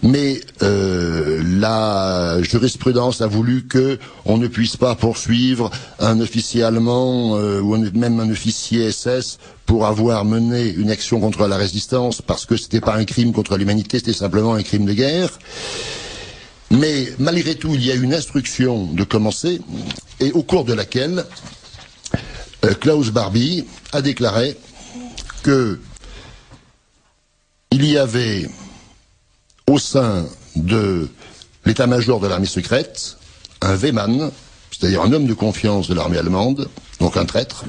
Mais la jurisprudence a voulu que on ne puisse pas poursuivre un officier allemand ou même un officier SS pour avoir mené une action contre la résistance, parce que c'était pas un crime contre l'humanité, c'était simplement un crime de guerre. Mais malgré tout, il y a eu une instruction de commencer, et au cours de laquelle Klaus Barbie a déclaré que il y avait au sein de l'état-major de l'armée secrète un Wehmann, c'est-à-dire un homme de confiance de l'armée allemande, donc un traître.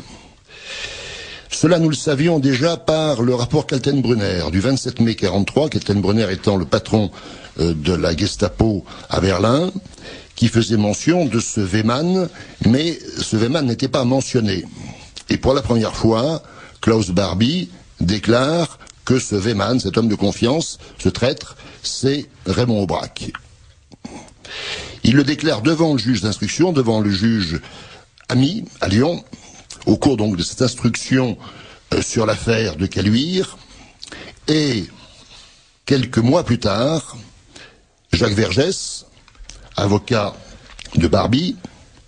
Cela, nous le savions déjà par le rapport Kaltenbrunner du 27 mai 1943, Kaltenbrunner étant le patron de la Gestapo à Berlin, qui faisait mention de ce Wehmann, mais ce Wehmann n'était pas mentionné. Et pour la première fois, Klaus Barbie déclare que ce Wehmann, cet homme de confiance, ce traître, c'est Raymond Aubrac. Il le déclare devant le juge d'instruction, devant le juge Ami, à Lyon, au cours donc de cette instruction sur l'affaire de Caluire, et quelques mois plus tard, Jacques Vergès, avocat de Barbie,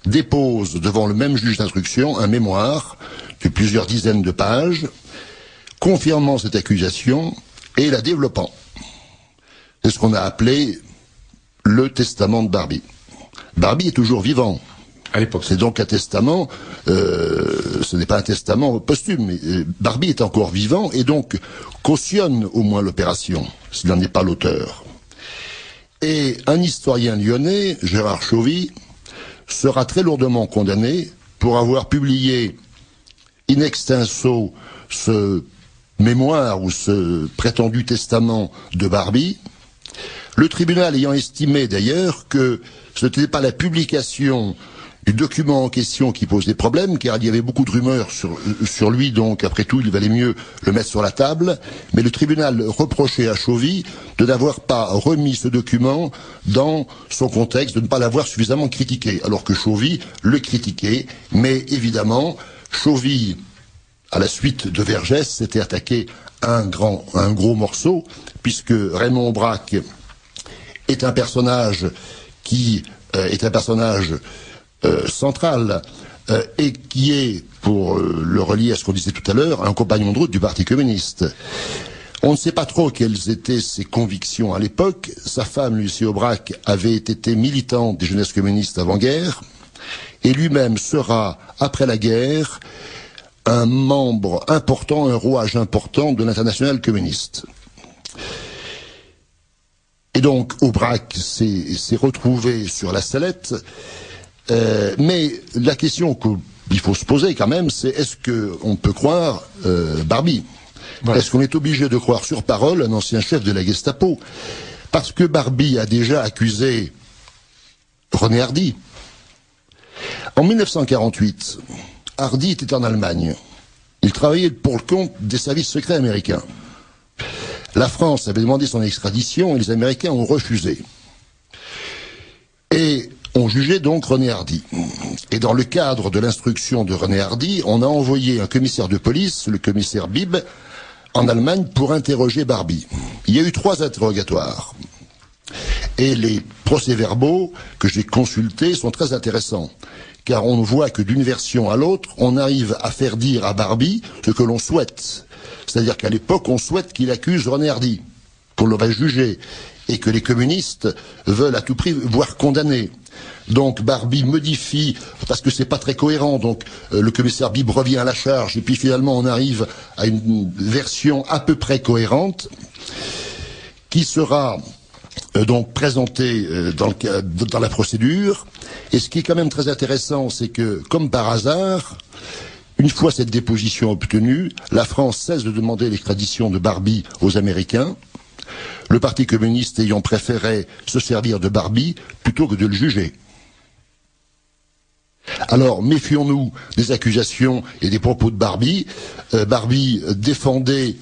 dépose devant le même juge d'instruction un mémoire de plusieurs dizaines de pages, confirmant cette accusation et la développant. C'est ce qu'on a appelé le testament de Barbie. Barbie est toujours vivant. À l'époque. C'est donc un testament, ce n'est pas un testament posthume, mais Barbie est encore vivant et donc cautionne au moins l'opération, s'il n'en est pas l'auteur. Et un historien lyonnais, Gérard Chauvy, sera très lourdement condamné pour avoir publié in extenso ce mémoire ou ce prétendu testament de Barbie, le tribunal ayant estimé d'ailleurs que ce n'était pas la publication du document en question qui posait problème, car il y avait beaucoup de rumeurs sur lui, donc après tout il valait mieux le mettre sur la table, mais le tribunal reprochait à Chauvy de n'avoir pas remis ce document dans son contexte, de ne pas l'avoir suffisamment critiqué, alors que Chauvy le critiquait, mais évidemment Chauvy, à la suite de Vergès, s'était attaqué à un gros morceau, puisque Raymond Aubrac est un personnage qui est un personnage central et qui est, pour le relier à ce qu'on disait tout à l'heure, un compagnon de route du Parti communiste. On ne sait pas trop quelles étaient ses convictions à l'époque. Sa femme, Lucie Aubrac, avait été militante des jeunesses communistes avant-guerre, et lui-même sera, après la guerre, un membre important, un rouage important de l'internationale communiste. Et donc Aubrac s'est retrouvé sur la sellette, mais la question qu'il faut se poser quand même, c'est est-ce qu'on peut croire Barbie? Voilà. Est-ce qu'on est obligé de croire sur parole un ancien chef de la Gestapo? Parce que Barbie a déjà accusé René Hardy. En 1948, Hardy était en Allemagne. Il travaillait pour le compte des services secrets américains. La France avait demandé son extradition et les Américains ont refusé. Et on jugeait donc René Hardy. Et dans le cadre de l'instruction de René Hardy, on a envoyé un commissaire de police, le commissaire Bibb, en Allemagne pour interroger Barbie. Il y a eu 3 interrogatoires. Et les procès-verbaux que j'ai consultés sont très intéressants, car on voit que d'une version à l'autre, on arrive à faire dire à Barbie ce que l'on souhaite. C'est-à-dire qu'à l'époque, on souhaite qu'il accuse René Hardy, qu'on l'aurait jugé, et que les communistes veulent à tout prix voir condamner. Donc Barbie modifie, parce que c'est pas très cohérent, donc le commissaire Bibb revient à la charge, et puis finalement on arrive à une version à peu près cohérente, qui sera donc présentée dans la procédure. Et ce qui est quand même très intéressant, c'est que, comme par hasard, Une fois cette déposition obtenue, la France cesse de demander l'extradition de Barbie aux Américains, le Parti communiste ayant préféré se servir de Barbie plutôt que de le juger. Alors, méfions-nous des accusations et des propos de Barbie. Barbie défendait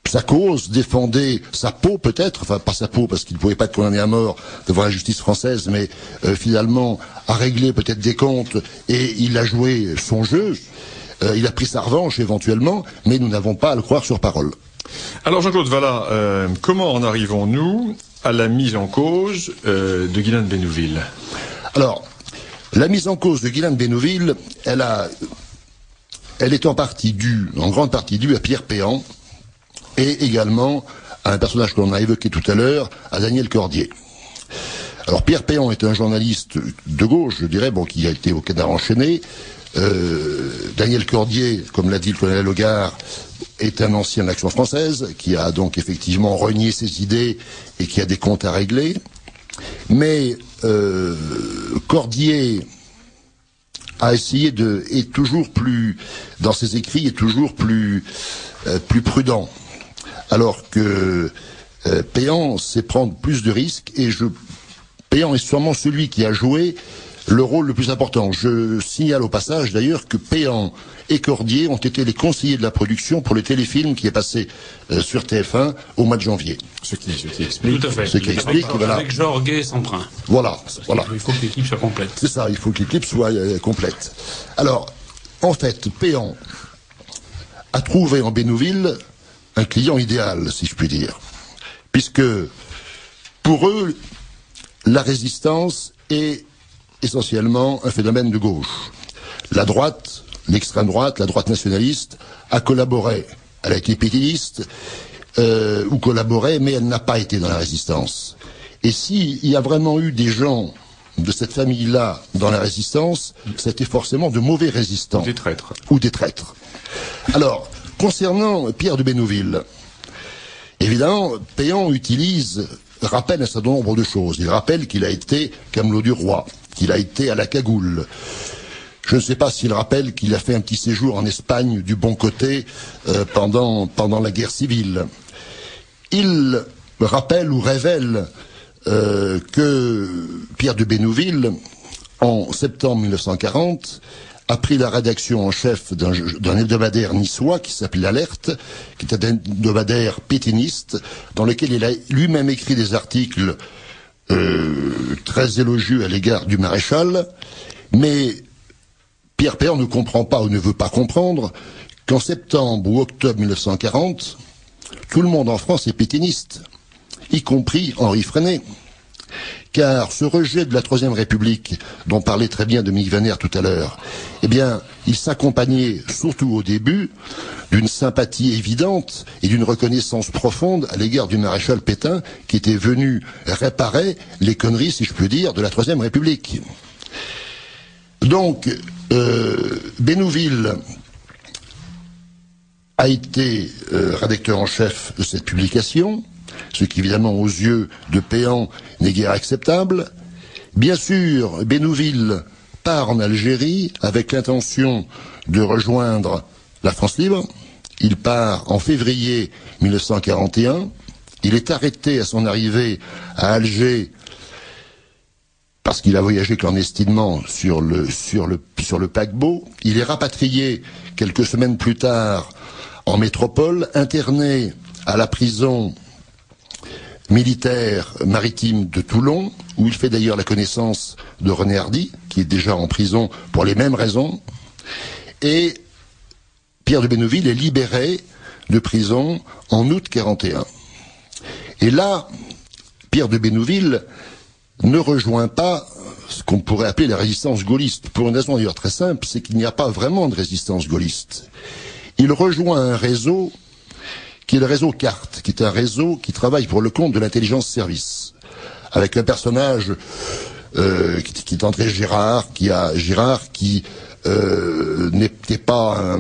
sa cause, défendait sa peau peut-être, enfin pas sa peau parce qu'il ne pouvait pas être condamné à mort devant la justice française, mais finalement a réglé peut-être des comptes et il a joué son jeu, il a pris sa revanche éventuellement, mais nous n'avons pas à le croire sur parole. Alors Jean-Claude Vallat, comment en arrivons-nous à la mise en cause de Guylaine Bénouville? Alors, la mise en cause de Guylaine Bénouville, elle est en grande partie due à Pierre Péan, et également à un personnage que l'on a évoqué tout à l'heure, à Daniel Cordier. Alors Pierre Péan est un journaliste de gauche, je dirais, qui a été au Canard enchaîné. Daniel Cordier, comme l'a dit le colonel Hogarth, est un ancien de l'Action française, qui a donc effectivement renié ses idées et qui a des comptes à régler. Mais Cordier a essayé est toujours plus, dans ses écrits, est toujours plus prudent. Alors que Péan sait prendre plus de risques et Péan est sûrement celui qui a joué le rôle le plus important. Je signale au passage d'ailleurs que Péan et Cordier ont été les conseillers de la production pour le téléfilm qui est passé sur TF1 au mois de janvier. Ce qui explique. Tout à fait. Ce qui explique, voilà. Avec Georges Gay sans train. Voilà. Il faut que l'équipe soit complète. C'est ça, il faut que l'équipe soit complète. Alors, en fait, Péan a trouvé en Bénouville un client idéal, si je puis dire. Puisque, pour eux, la résistance est essentiellement un phénomène de gauche. La droite, l'extrême droite, la droite nationaliste, a collaboré. Elle a été pétiniste, ou collaboré, mais elle n'a pas été dans la résistance. Et s'il y a vraiment eu des gens de cette famille-là dans la résistance, c'était forcément de mauvais résistants. Ou des traîtres. Alors, concernant Pierre de Bénouville, évidemment, Péan rappelle un certain nombre de choses. Il rappelle qu'il a été camelot du roi, qu'il a été à la cagoule. Je ne sais pas s'il rappelle qu'il a fait un petit séjour en Espagne du bon côté pendant la guerre civile. Il rappelle ou révèle que Pierre de Bénouville, en septembre 1940, a pris la rédaction en chef d'un hebdomadaire niçois qui s'appelait L'Alerte, qui était un hebdomadaire pétainiste, dans lequel il a lui-même écrit des articles très élogieux à l'égard du maréchal, mais Pierre Péan ne comprend pas ou ne veut pas comprendre qu'en septembre ou octobre 1940, tout le monde en France est pétainiste, y compris Henri Freinet. Car ce rejet de la Troisième République, dont parlait très bien Dominique Vaner tout à l'heure, eh bien, il s'accompagnait, surtout au début, d'une sympathie évidente et d'une reconnaissance profonde à l'égard du maréchal Pétain, qui était venu réparer les conneries, si je peux dire, de la Troisième République. Donc, Bénouville a été rédacteur en chef de cette publication, ce qui évidemment aux yeux de Péan n'est guère acceptable. Bien sûr, Bénouville part en Algérie avec l'intention de rejoindre la France libre. Il part en février 1941. Il est arrêté à son arrivée à Alger parce qu'il a voyagé clandestinement sur le paquebot. Il est rapatrié quelques semaines plus tard en métropole, interné à la prison militaire maritime de Toulon, où il fait d'ailleurs la connaissance de René Hardy, qui est déjà en prison pour les mêmes raisons. Et Pierre de Bénouville est libéré de prison en août 41. Et là, Pierre de Bénouville ne rejoint pas ce qu'on pourrait appeler la résistance gaulliste, pour une raison d'ailleurs très simple, c'est qu'il n'y a pas vraiment de résistance gaulliste. Il rejoint un réseau qui est le réseau CART, qui est un réseau qui travaille pour le compte de l'intelligence service, avec un personnage qui est André Gérard, qui n'était pas,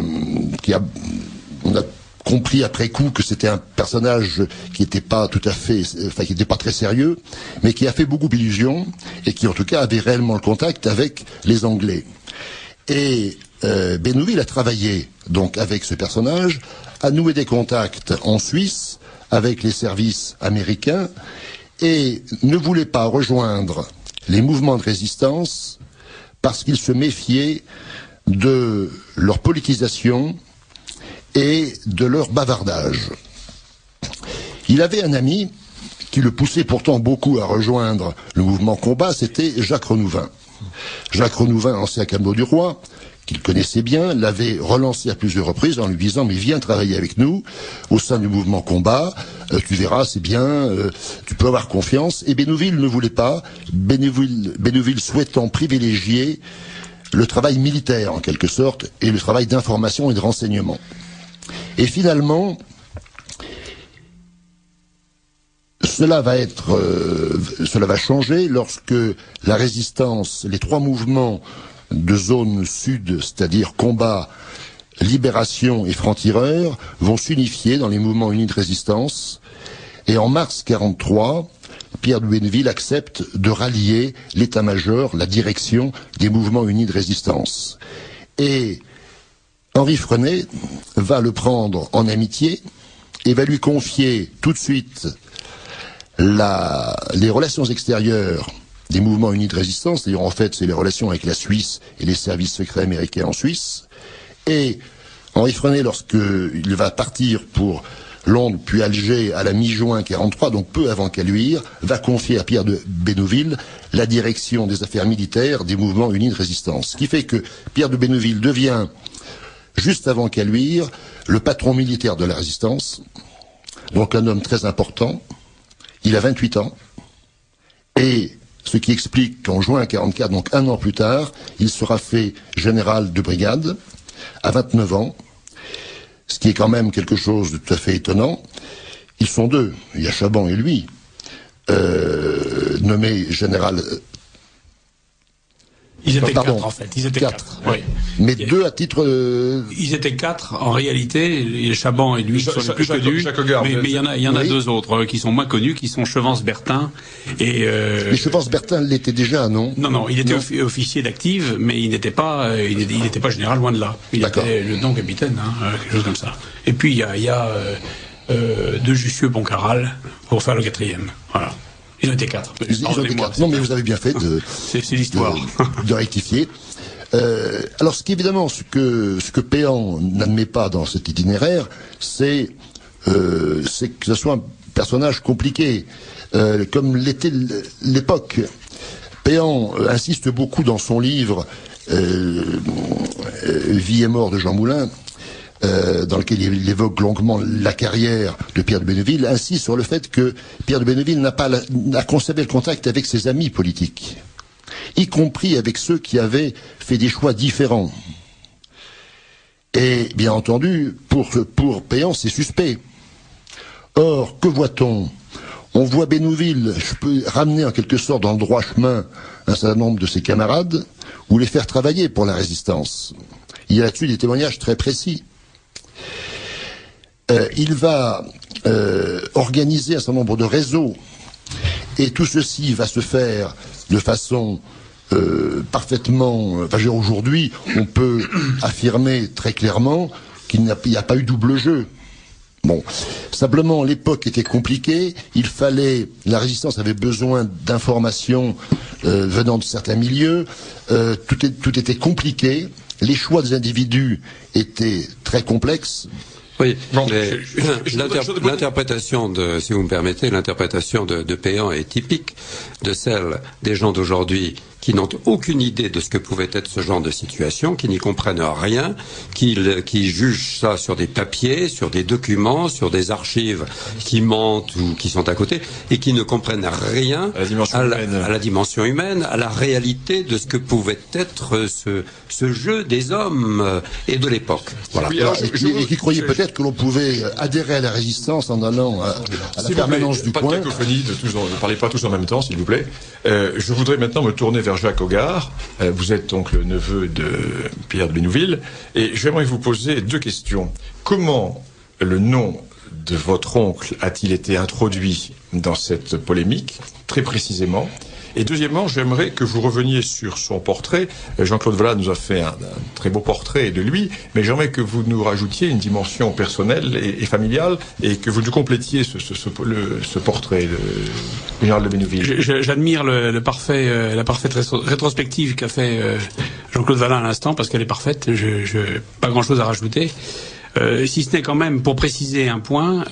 on a compris après coup que c'était un personnage qui n'était pas tout à fait, enfin qui n'était pas très sérieux, mais qui a fait beaucoup d'illusions et qui en tout cas avait réellement le contact avec les Anglais. Et Bénouville a travaillé donc avec ce personnage, a noué des contacts en Suisse avec les services américains et ne voulait pas rejoindre les mouvements de résistance parce qu'il se méfiait de leur politisation et de leur bavardage. Il avait un ami qui le poussait pourtant beaucoup à rejoindre le mouvement combat, c'était Jacques Renouvin. Jacques Renouvin, ancien camelot du roi, qu'il connaissait bien, l'avait relancé à plusieurs reprises en lui disant « Mais viens travailler avec nous au sein du mouvement combat, tu verras, c'est bien, tu peux avoir confiance. » Et Bénouville ne voulait pas, Bénouville souhaitant privilégier le travail militaire en quelque sorte et le travail d'information et de renseignement. Et finalement, cela va changer lorsque la résistance, les trois mouvements de zone sud, c'est-à-dire combat, libération et franc-tireur, vont s'unifier dans les mouvements unis de résistance. Et en mars 1943, Pierre de Bénouville accepte de rallier l'état-major, la direction des mouvements unis de résistance. Et Henri Freinet va le prendre en amitié et va lui confier tout de suite les relations extérieures des mouvements unis de résistance, c'est-à-dire en fait c'est les relations avec la Suisse et les services secrets américains en Suisse. Et Henri Freinet, lorsqu'il va partir pour Londres puis Alger à la mi-juin 1943, donc peu avant Caluire, va confier à Pierre de Bénouville la direction des affaires militaires des mouvements unis de résistance. Ce qui fait que Pierre de Bénouville devient, juste avant Caluire, le patron militaire de la résistance, donc un homme très important. Il a 28 ans, et ce qui explique qu'en juin 1944, donc un an plus tard, il sera fait général de brigade, à 29 ans, ce qui est quand même quelque chose de tout à fait étonnant. Ils sont deux, il y a Chaban et lui, nommé général... Ils étaient quatre, en fait. Ils étaient quatre. Oui. Mais deux à titre... Ils étaient quatre, en réalité. Chaban et lui sont les plus connus. Mais il y en a deux autres qui sont moins connus, qui sont Chevance-Bertin et... Mais Chevance-Bertin l'était déjà, non? Non, il était officier d'active, mais il n'était pas général, loin de là. Il était lieutenant-capitaine, quelque chose comme ça. Et puis, il y a de Jussieu-Boncaral pour faire le quatrième. Voilà. Ils ont été quatre. Ils ont été quatre. Non, mais vous avez bien fait c'est l'histoire. de rectifier. Alors, ce que Péan n'admet pas dans cet itinéraire, c'est que ce soit un personnage compliqué, comme l'était l'époque. Péan insiste beaucoup dans son livre Vie et mort de Jean Moulin, dans lequel il évoque longuement la carrière de Pierre de Bénouville, insiste sur le fait que Pierre de Bénouville n'a conservé le contact avec ses amis politiques, y compris avec ceux qui avaient fait des choix différents. Et bien entendu, pour Péan, c'est suspect. Or, que voit-on? On voit Bénouville, je peux ramener en quelque sorte dans le droit chemin un certain nombre de ses camarades, ou les faire travailler pour la résistance. Il y a là-dessus des témoignages très précis. Il va organiser un certain nombre de réseaux, et tout ceci va se faire de façon parfaitement... aujourd'hui, on peut affirmer très clairement qu'il n'y a pas eu double jeu. Bon, simplement l'époque était compliquée, la résistance avait besoin d'informations venant de certains milieux, tout était compliqué, les choix des individus étaient très complexes. Oui, l'interprétation si vous me permettez, l'interprétation de Péan est typique de celle des gens d'aujourd'hui qui n'ont aucune idée de ce que pouvait être ce genre de situation, qui n'y comprennent rien, qui jugent ça sur des papiers, sur des documents, sur des archives qui mentent ou qui sont à côté, et qui ne comprennent rien à la dimension humaine, à la réalité de ce que pouvait être ce jeu des hommes et de l'époque. Voilà. Oui, et qui croyaient peut-être que l'on pouvait adhérer à la résistance en allant à la permanence du coin. Pas de cacophonie, ne parlez pas tous en même temps, s'il vous plaît. Je voudrais maintenant me tourner vers Jacques Hogarth. Vous êtes donc le neveu de Pierre de Bénouville, et j'aimerais vous poser deux questions. Comment le nom de votre oncle a-t-il été introduit dans cette polémique, très précisément? Et deuxièmement, j'aimerais que vous reveniez sur son portrait. Jean-Claude Vallat nous a fait un très beau portrait de lui, mais j'aimerais que vous nous rajoutiez une dimension personnelle et familiale, et que vous nous complétiez ce portrait de général de Bénouville. J'admire la parfaite rétrospective qu'a fait Jean-Claude Vallat à l'instant, parce qu'elle est parfaite. Pas grand-chose à rajouter. Si ce n'est quand même pour préciser un point,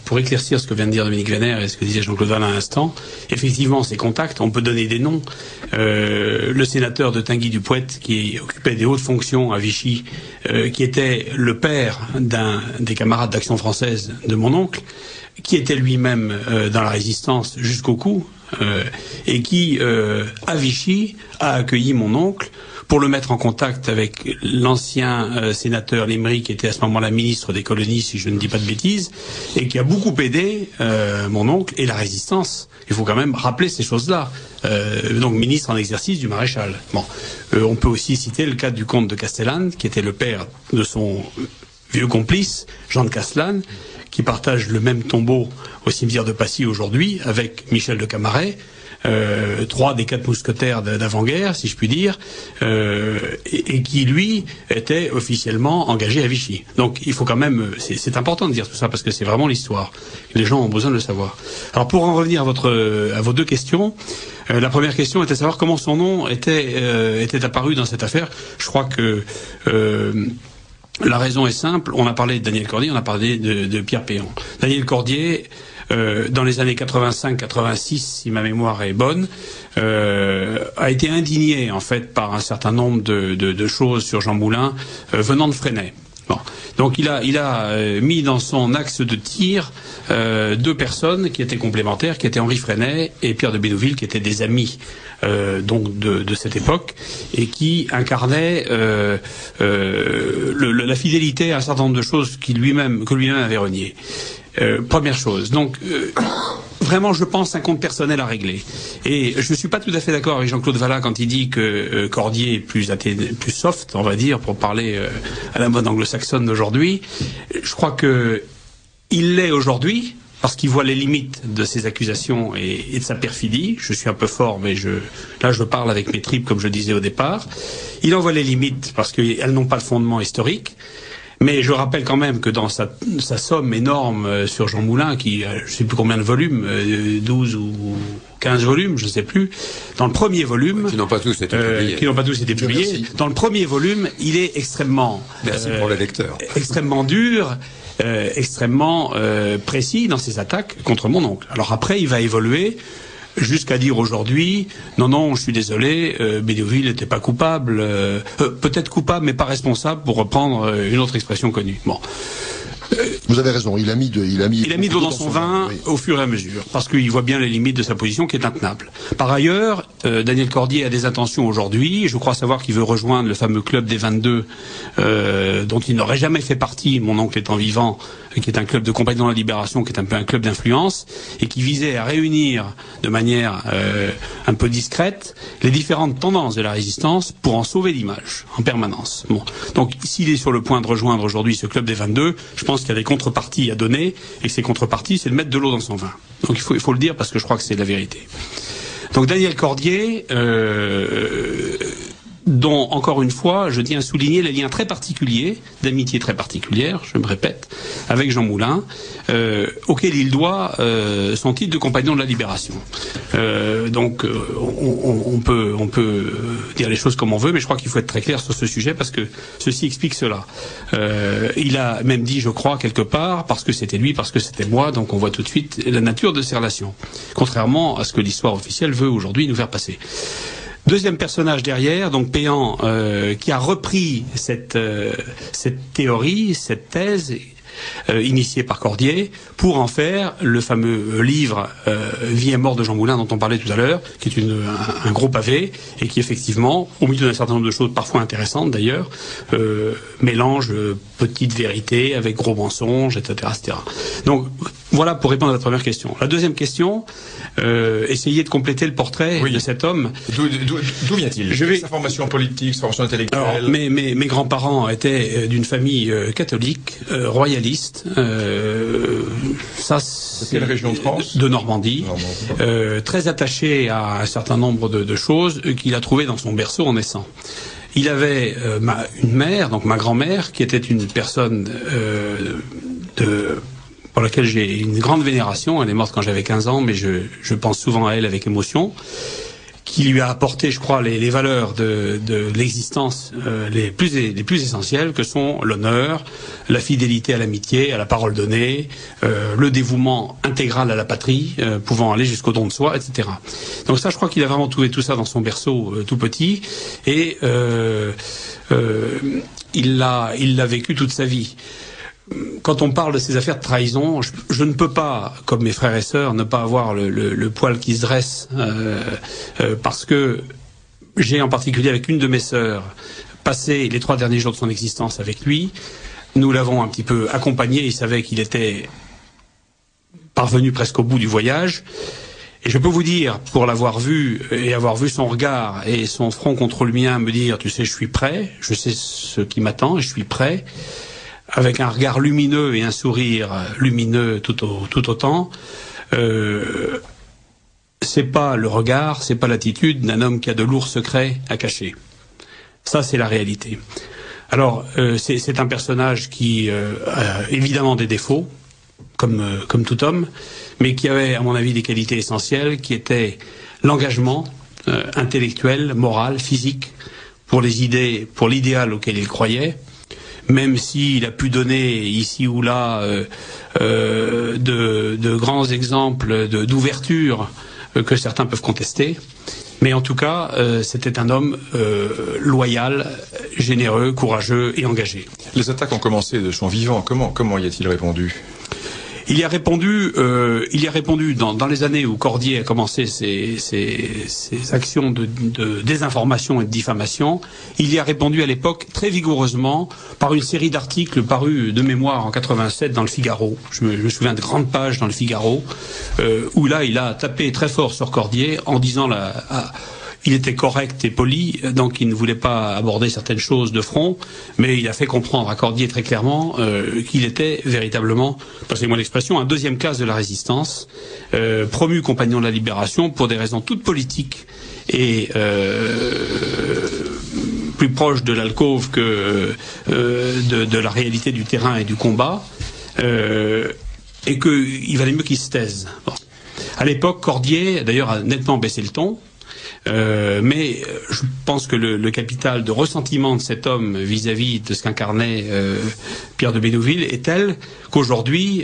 pour éclaircir ce que vient de dire Dominique Vénère et ce que disait Jean-Claude Vallat à l'instant, effectivement, ces contacts, on peut donner des noms. Le sénateur de Tinguy-du-Poët, qui occupait des hautes fonctions à Vichy, qui était le père d'un des camarades d'Action française de mon oncle, qui était lui-même dans la résistance jusqu'au cou, et qui, à Vichy, a accueilli mon oncle pour le mettre en contact avec l'ancien sénateur Limerick, qui était à ce moment-là ministre des colonies, si je ne dis pas de bêtises, et qui a beaucoup aidé mon oncle et la résistance. Il faut quand même rappeler ces choses-là. Donc ministre en exercice du maréchal. Bon, on peut aussi citer le cas du comte de Castellane, qui était le père de son vieux complice, Jean de Castellane, qui partage le même tombeau au cimetière de Passy aujourd'hui avec Michel de Camaret. 3 des 4 mousquetaires d'avant-guerre, si je puis dire, et qui, lui, était officiellement engagé à Vichy. Donc, il faut quand même... C'est important de dire tout ça, parce que c'est vraiment l'histoire. Les gens ont besoin de le savoir. Alors, pour en revenir à vos deux questions, la première question était de savoir comment son nom était apparu dans cette affaire. Je crois que... la raison est simple. On a parlé de Daniel Cordier, on a parlé de Pierre Péan. Daniel Cordier... dans les années 85-86, si ma mémoire est bonne, a été indigné en fait par un certain nombre de choses sur Jean Moulin venant de Fresnay. Bon. Donc il a mis dans son axe de tir 2 personnes qui étaient complémentaires, qui étaient Henri Fresnay et Pierre de Bénouville, qui étaient des amis donc de cette époque, et qui incarnaient la fidélité à un certain nombre de choses que lui-même avait reniées. Première chose. Donc, vraiment, je pense, un compte personnel à régler. Et je suis pas tout à fait d'accord avec Jean-Claude Vallat quand il dit que Cordier est plus soft, on va dire, pour parler à la mode anglo-saxonne d'aujourd'hui. Je crois que il l'est aujourd'hui, parce qu'il voit les limites de ses accusations et de sa perfidie. Je suis un peu fort, mais là je parle avec mes tripes, comme je disais au départ. Il en voit les limites, parce qu'elles n'ont pas le fondement historique. Mais je rappelle quand même que dans sa somme énorme sur Jean Moulin, qui je sais plus combien de volumes, 12 ou 15 volumes, je sais plus, dans le premier volume... Qui n'ont pas tous été publiés. Dans le premier volume, il est extrêmement... Merci pour les lecteurs. Extrêmement dur, extrêmement précis dans ses attaques contre mon oncle. Alors après, il va évoluer... jusqu'à dire aujourd'hui, non, je suis désolé, Bénouville n'était pas coupable, peut-être coupable mais pas responsable, pour reprendre une autre expression connue. Bon. Vous avez raison, il a mis de l'eau dans son vin, oui, au fur et à mesure, parce qu'il voit bien les limites de sa position qui est intenable. Par ailleurs, Daniel Cordier a des intentions aujourd'hui, je crois savoir qu'il veut rejoindre le fameux club des 22, dont il n'aurait jamais fait partie, mon oncle étant vivant, qui est un club de Compagnie de la Libération, qui est un peu un club d'influence, et qui visait à réunir de manière un peu discrète les différentes tendances de la résistance pour en sauver l'image, en permanence. Bon. Donc, s'il est sur le point de rejoindre aujourd'hui ce club des 22, je pense qu'il y a des contreparties à donner, et que ces contreparties, c'est de mettre de l'eau dans son vin. Donc il faut le dire, parce que je crois que c'est la vérité. Donc Daniel Cordier, dont, encore une fois, je tiens à souligner les liens très particuliers, d'amitié très particulière, je me répète, avec Jean Moulin, auquel il doit son titre de compagnon de la Libération. Donc, on peut dire les choses comme on veut, mais je crois qu'il faut être très clair sur ce sujet, parce que ceci explique cela. Il a même dit, je crois, quelque part, parce que c'était lui, parce que c'était moi, donc on voit tout de suite la nature de ces relations, contrairement à ce que l'histoire officielle veut aujourd'hui nous faire passer. Deuxième personnage derrière, donc Péan, qui a repris cette théorie, cette thèse initiée par Cordier, pour en faire le fameux livre Vie et mort de Jean Moulin dont on parlait tout à l'heure, qui est un gros pavé, et qui effectivement, au milieu d'un certain nombre de choses parfois intéressantes d'ailleurs, mélange petite vérité avec gros mensonges, etc., etc. Donc voilà pour répondre à la première question. La deuxième question, essayer de compléter le portrait de cet homme. D'où vient-il? Sa formation politique, sa formation intellectuelle. Alors, mes grands-parents étaient d'une famille catholique, royaliste. Ça, quelle région de France? De Normandie. Très attaché à un certain nombre de choses qu'il a trouvées dans son berceau en naissant. Il avait une mère, donc ma grand-mère, qui était une personne pour laquelle j'ai une grande vénération. Elle est morte quand j'avais 15 ans, mais je pense souvent à elle avec émotion, qui lui a apporté, je crois, les valeurs de l'existence les plus essentielles, que sont l'honneur, la fidélité à l'amitié, à la parole donnée, le dévouement intégral à la patrie, pouvant aller jusqu'au don de soi, etc. Donc ça, je crois qu'il a vraiment trouvé tout ça dans son berceau tout petit, et il l'a vécu toute sa vie. Quand on parle de ces affaires de trahison, je ne peux pas, comme mes frères et sœurs, ne pas avoir le poil qui se dresse, parce que j'ai en particulier avec une de mes sœurs passé les 3 derniers jours de son existence avec lui. Nous l'avons un petit peu accompagné, il savait qu'il était parvenu presque au bout du voyage. Et je peux vous dire, pour l'avoir vu et avoir vu son regard et son front contre le mien me dire, tu sais, je suis prêt, je sais ce qui m'attend et je suis prêt, avec un regard lumineux et un sourire lumineux tout autant, c'est pas le regard, c'est pas l'attitude d'un homme qui a de lourds secrets à cacher. Ça, c'est la réalité. Alors, c'est un personnage qui a évidemment des défauts, comme tout homme, mais qui avait, à mon avis, des qualités essentielles, qui étaient l'engagement intellectuel, moral, physique, pour les idées, pour l'idéal auquel il croyait, même s'il a pu donner ici ou là de grands exemples d'ouverture que certains peuvent contester. Mais en tout cas, c'était un homme loyal, généreux, courageux et engagé. Les attaques ont commencé de son vivant. Comment y a-t-il répondu ? Il y a répondu dans les années où Cordier a commencé ses actions de désinformation et de diffamation. Il y a répondu à l'époque très vigoureusement par une série d'articles parus de mémoire en 87 dans le Figaro. Je me souviens de grandes pages dans le Figaro où là il a tapé très fort sur Cordier en disant il était correct et poli, donc il ne voulait pas aborder certaines choses de front, mais il a fait comprendre à Cordier très clairement qu'il était véritablement, passez-moi l'expression, un deuxième classe de la résistance, promu compagnon de la libération pour des raisons toutes politiques et plus proches de l'alcôve que de la réalité du terrain et du combat, et qu'il valait mieux qu'il se taise. Bon. À l'époque, Cordier, d'ailleurs, a nettement baissé le ton. Mais je pense que le capital de ressentiment de cet homme vis-à-vis de ce qu'incarnait Pierre de Bénouville est tel qu'aujourd'hui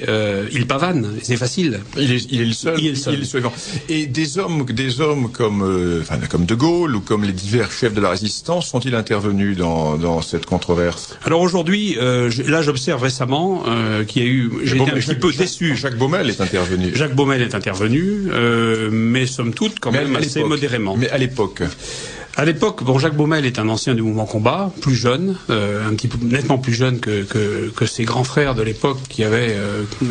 il pavane, c'est facile. Il est le seul. Il est le seul. Et des hommes comme De Gaulle ou comme les divers chefs de la résistance sont-ils intervenus dans cette controverse? Alors aujourd'hui, là j'observe récemment qu'il y a eu. J'ai été un petit peu déçu. Jacques Baumel est intervenu. Jacques Baumel est intervenu, mais somme toute quand même assez modérément. Mais à l'époque, Jacques Baumel est un ancien du mouvement combat, plus jeune, un petit peu nettement plus jeune que ses grands frères de l'époque qui avaient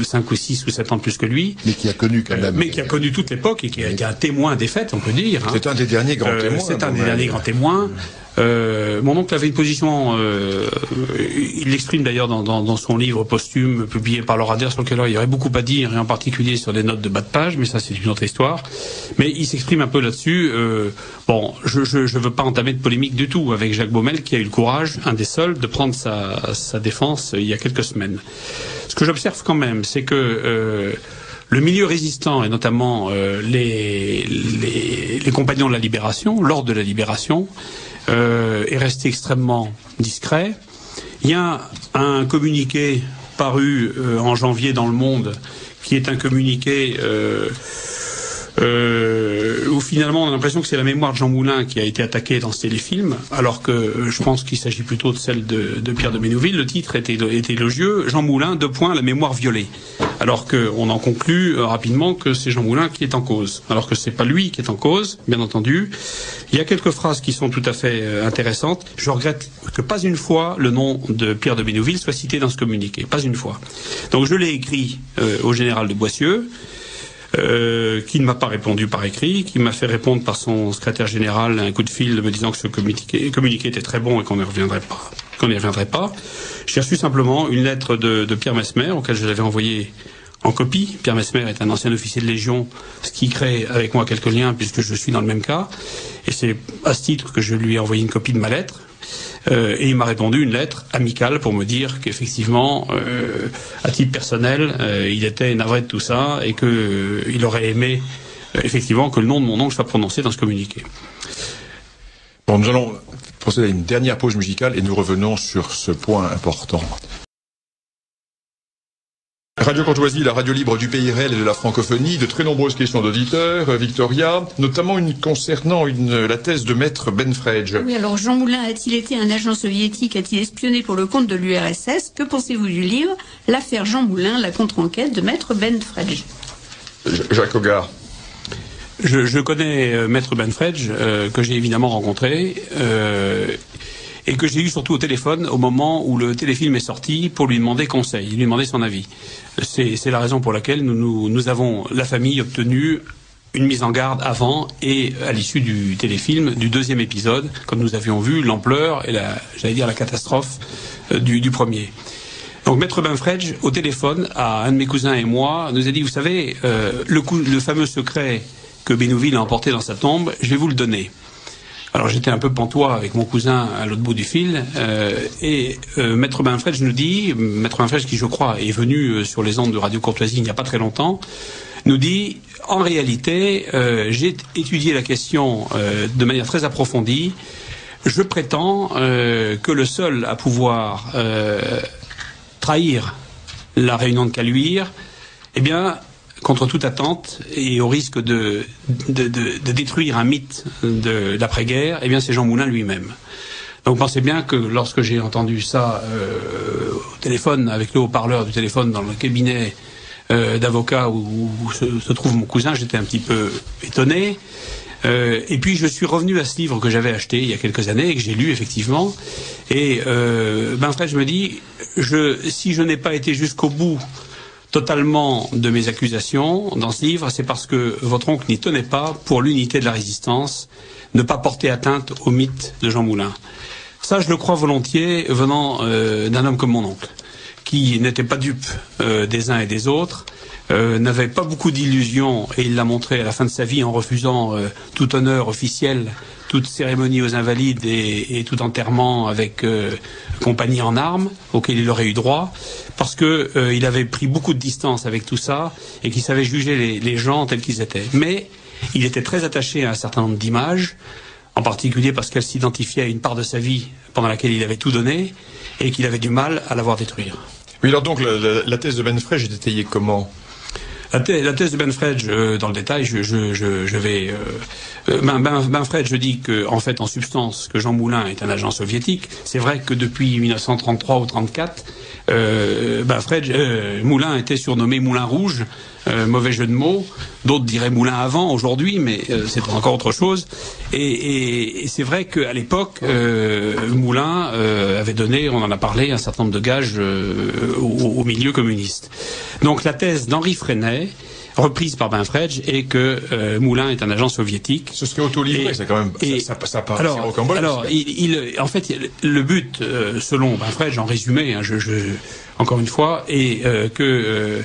5 ou 6 ou 7 ans de plus que lui. Mais qui a connu quand même. Mais qui a connu toute l'époque et qui a été un témoin des faits, on peut dire. C'est un des derniers grands témoins. C'est un des derniers grands témoins. Mon oncle avait une position, il l'exprime d'ailleurs dans son livre posthume publié par Laura Der, sur lequel il y aurait beaucoup à dire, et en particulier sur des notes de bas de page, mais ça c'est une autre histoire. Mais il s'exprime un peu là-dessus. Je veux pas entamer de polémique du tout avec Jacques Baumel, qui a eu le courage, un des seuls, de prendre sa défense il y a quelques semaines. Ce que j'observe quand même, c'est que le milieu résistant, et notamment les compagnons de la libération, l'ordre de la libération, est resté extrêmement discret. Il y a un communiqué paru en janvier dans Le Monde, qui est un communiqué où finalement on a l'impression que c'est la mémoire de Jean Moulin qui a été attaquée dans ce téléfilm, alors que je pense qu'il s'agit plutôt de celle de Pierre de Bénouville. Le titre était élogieux, Jean Moulin, la mémoire violée. Alors qu'on en conclut rapidement que c'est Jean Moulin qui est en cause. Alors que c'est pas lui qui est en cause, bien entendu. Il y a quelques phrases qui sont tout à fait intéressantes. Je regrette que pas une fois le nom de Pierre de Bénouville soit cité dans ce communiqué. Pas une fois. Donc je l'ai écrit au général de Boissieu, qui ne m'a pas répondu par écrit, qui m'a fait répondre par son secrétaire général un coup de fil me disant que ce communiqué était très bon et qu'on n'y reviendrait pas. J'ai reçu simplement une lettre de Pierre Messmer, auquel je l'avais envoyé en copie. Pierre Messmer est un ancien officier de Légion, ce qui crée avec moi quelques liens puisque je suis dans le même cas. Et c'est à ce titre que je lui ai envoyé une copie de ma lettre. Et il m'a répondu une lettre amicale pour me dire qu'effectivement, à titre personnel, il était navré de tout ça et que il aurait aimé effectivement que le nom de mon oncle soit prononcé dans ce communiqué. Bon, nous allons procéder à une dernière pause musicale et nous revenons sur ce point important. Radio Courtoisie, la radio libre du pays réel et de la francophonie, de très nombreuses questions d'auditeurs, Victoria, notamment une concernant la thèse de Maître Benfredge. Oui, alors Jean Moulin a-t-il été un agent soviétique, a-t-il espionné pour le compte de l'URSS? Que pensez-vous du livre L'affaire Jean Moulin, la contre-enquête de Maître Benfredge? Jacques Hogarth. Je connais Maître Benfredge, que j'ai évidemment rencontré, et que j'ai eu surtout au téléphone au moment où le téléfilm est sorti pour lui demander conseil, lui demander son avis. C'est la raison pour laquelle nous avons, la famille, obtenu une mise en garde avant et à l'issue du téléfilm, du deuxième épisode, quand nous avions vu l'ampleur et la catastrophe du premier. Donc Maître Benfredge, au téléphone, à un de mes cousins et moi, nous a dit, vous savez, le fameux secret que Bénouville a emporté dans sa tombe, je vais vous le donner. Alors j'étais un peu pantois avec mon cousin à l'autre bout du fil, et Maître Benfredge nous dit, Maître Benfredge qui je crois est venu sur les ondes de Radio Courtoisie il n'y a pas très longtemps, nous dit, en réalité, j'ai étudié la question de manière très approfondie, je prétends que le seul à pouvoir trahir la réunion de Caluire, eh bien, contre toute attente et au risque de détruire un mythe de l'après-guerre, eh bien c'est Jean Moulin lui-même. Donc pensez bien que lorsque j'ai entendu ça au téléphone, avec le haut-parleur du téléphone dans le cabinet d'avocat où se trouve mon cousin, j'étais un petit peu étonné. Et puis je suis revenu à ce livre que j'avais acheté il y a quelques années et que j'ai lu effectivement. Et Benfredge me dit, si je n'ai pas été jusqu'au bout totalement de mes accusations dans ce livre, c'est parce que votre oncle n'y tenait pas pour l'unité de la résistance, ne pas porter atteinte au mythe de Jean Moulin. Ça, je le crois volontiers venant d'un homme comme mon oncle, qui n'était pas dupe des uns et des autres, n'avait pas beaucoup d'illusions, et il l'a montré à la fin de sa vie en refusant tout honneur officiel, toute cérémonie aux invalides et tout enterrement avec compagnie en armes, auquel il aurait eu droit, parce que il avait pris beaucoup de distance avec tout ça, et qu'il savait juger les gens tels qu'ils étaient. Mais il était très attaché à un certain nombre d'images, en particulier parce qu'elles s'identifiaient à une part de sa vie pendant laquelle il avait tout donné, et qu'il avait du mal à la voir détruire. Oui, alors donc la thèse de Benfredge est détaillée comment ? La thèse de Benfredge, dans le détail, je vais... Benfredge dit que, en fait, en substance, que Jean Moulin est un agent soviétique. C'est vrai que depuis 1933 ou 34, Moulin était surnommé Moulin Rouge, mauvais jeu de mots. D'autres diraient Moulin avant aujourd'hui, mais c'est encore autre chose. Et c'est vrai qu'à l'époque, Moulin avait donné, on en a parlé, un certain nombre de gages au milieu communiste. Donc la thèse d'Henri Freinet, reprise par Benfredge, est que Moulin est un agent soviétique. Ce serait auto-livré, c'est quand même... ça part rocambolesque. Alors, en fait, le but, selon Benfredge, en résumé, hein, encore une fois, est que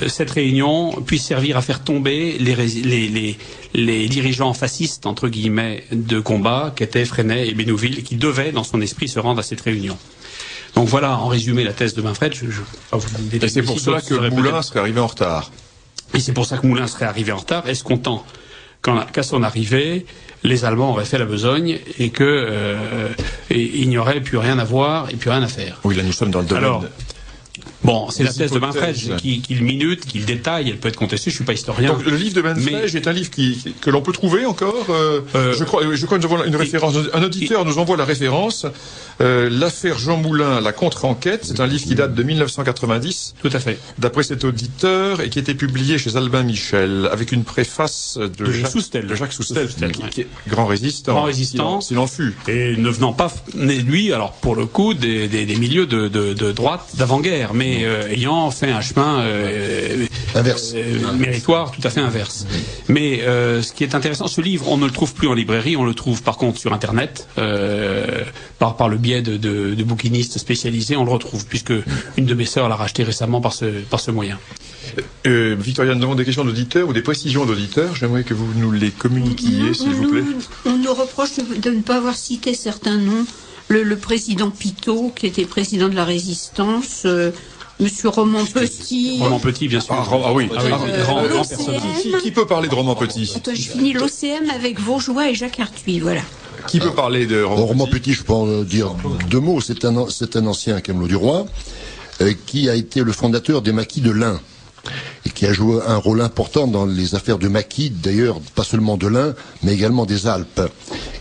cette réunion puisse servir à faire tomber les dirigeants fascistes, entre guillemets, de combat, qu'étaient Freinet et Bénouville, et qui devaient, dans son esprit, se rendre à cette réunion. Donc voilà, en résumé, la thèse de Benfredge. Et c'est pour cela que Moulin serait arrivé en retard. Et c'est pour ça que Moulin serait arrivé en retard, escomptant qu'à son arrivée, les Allemands auraient fait la besogne et il n'y aurait plus rien à voir et plus rien à faire. Oui, là nous sommes dans le domaine... Alors, bon, c'est la thèse de Benfredge qu'il minute, qu'il détaille, elle peut être contestée, je suis pas historien. Donc le livre de Benfredge est un livre que l'on peut trouver encore. Je crois que nous avons une référence. Un auditeur nous envoie la référence. L'affaire Jean Moulin, la contre-enquête, c'est un livre qui date de 1990. Tout à fait. D'après cet auditeur, et qui était publié chez Albin Michel, avec une préface de Jacques Soustel, qui est grand résistant. S'il en fut. Et ne venant pas, lui, alors pour le coup, des milieux de droite, d'avant-guerre, mais ayant fait un chemin inverse, méritoire, tout à fait inverse. Mais ce qui est intéressant, ce livre, on ne le trouve plus en librairie, on le trouve par contre sur Internet, par le biais de bouquinistes spécialisés, on le retrouve, puisque une de mes sœurs l'a racheté récemment par ce moyen. Victoria, nous avons des questions d'auditeurs ou des précisions d'auditeurs. J'aimerais que vous nous les communiquiez, s'il vous plaît. On nous reproche de ne pas avoir cité certains noms. Le président Pitot, qui était président de la Résistance, Monsieur Roman Petit. Roman Petit, bien sûr. Oui. Grand personnage. Qui peut parler de Roman Petit? Je finis l'OCM avec Vaugeois et Jacques Arthuis, voilà. Qui peut parler de Roman Petit, je peux en dire deux mots. C'est un ancien camelot du roi qui a été le fondateur des maquis de l'Ain et qui a joué un rôle important dans les affaires de maquis, d'ailleurs pas seulement de l'Ain, mais également des Alpes,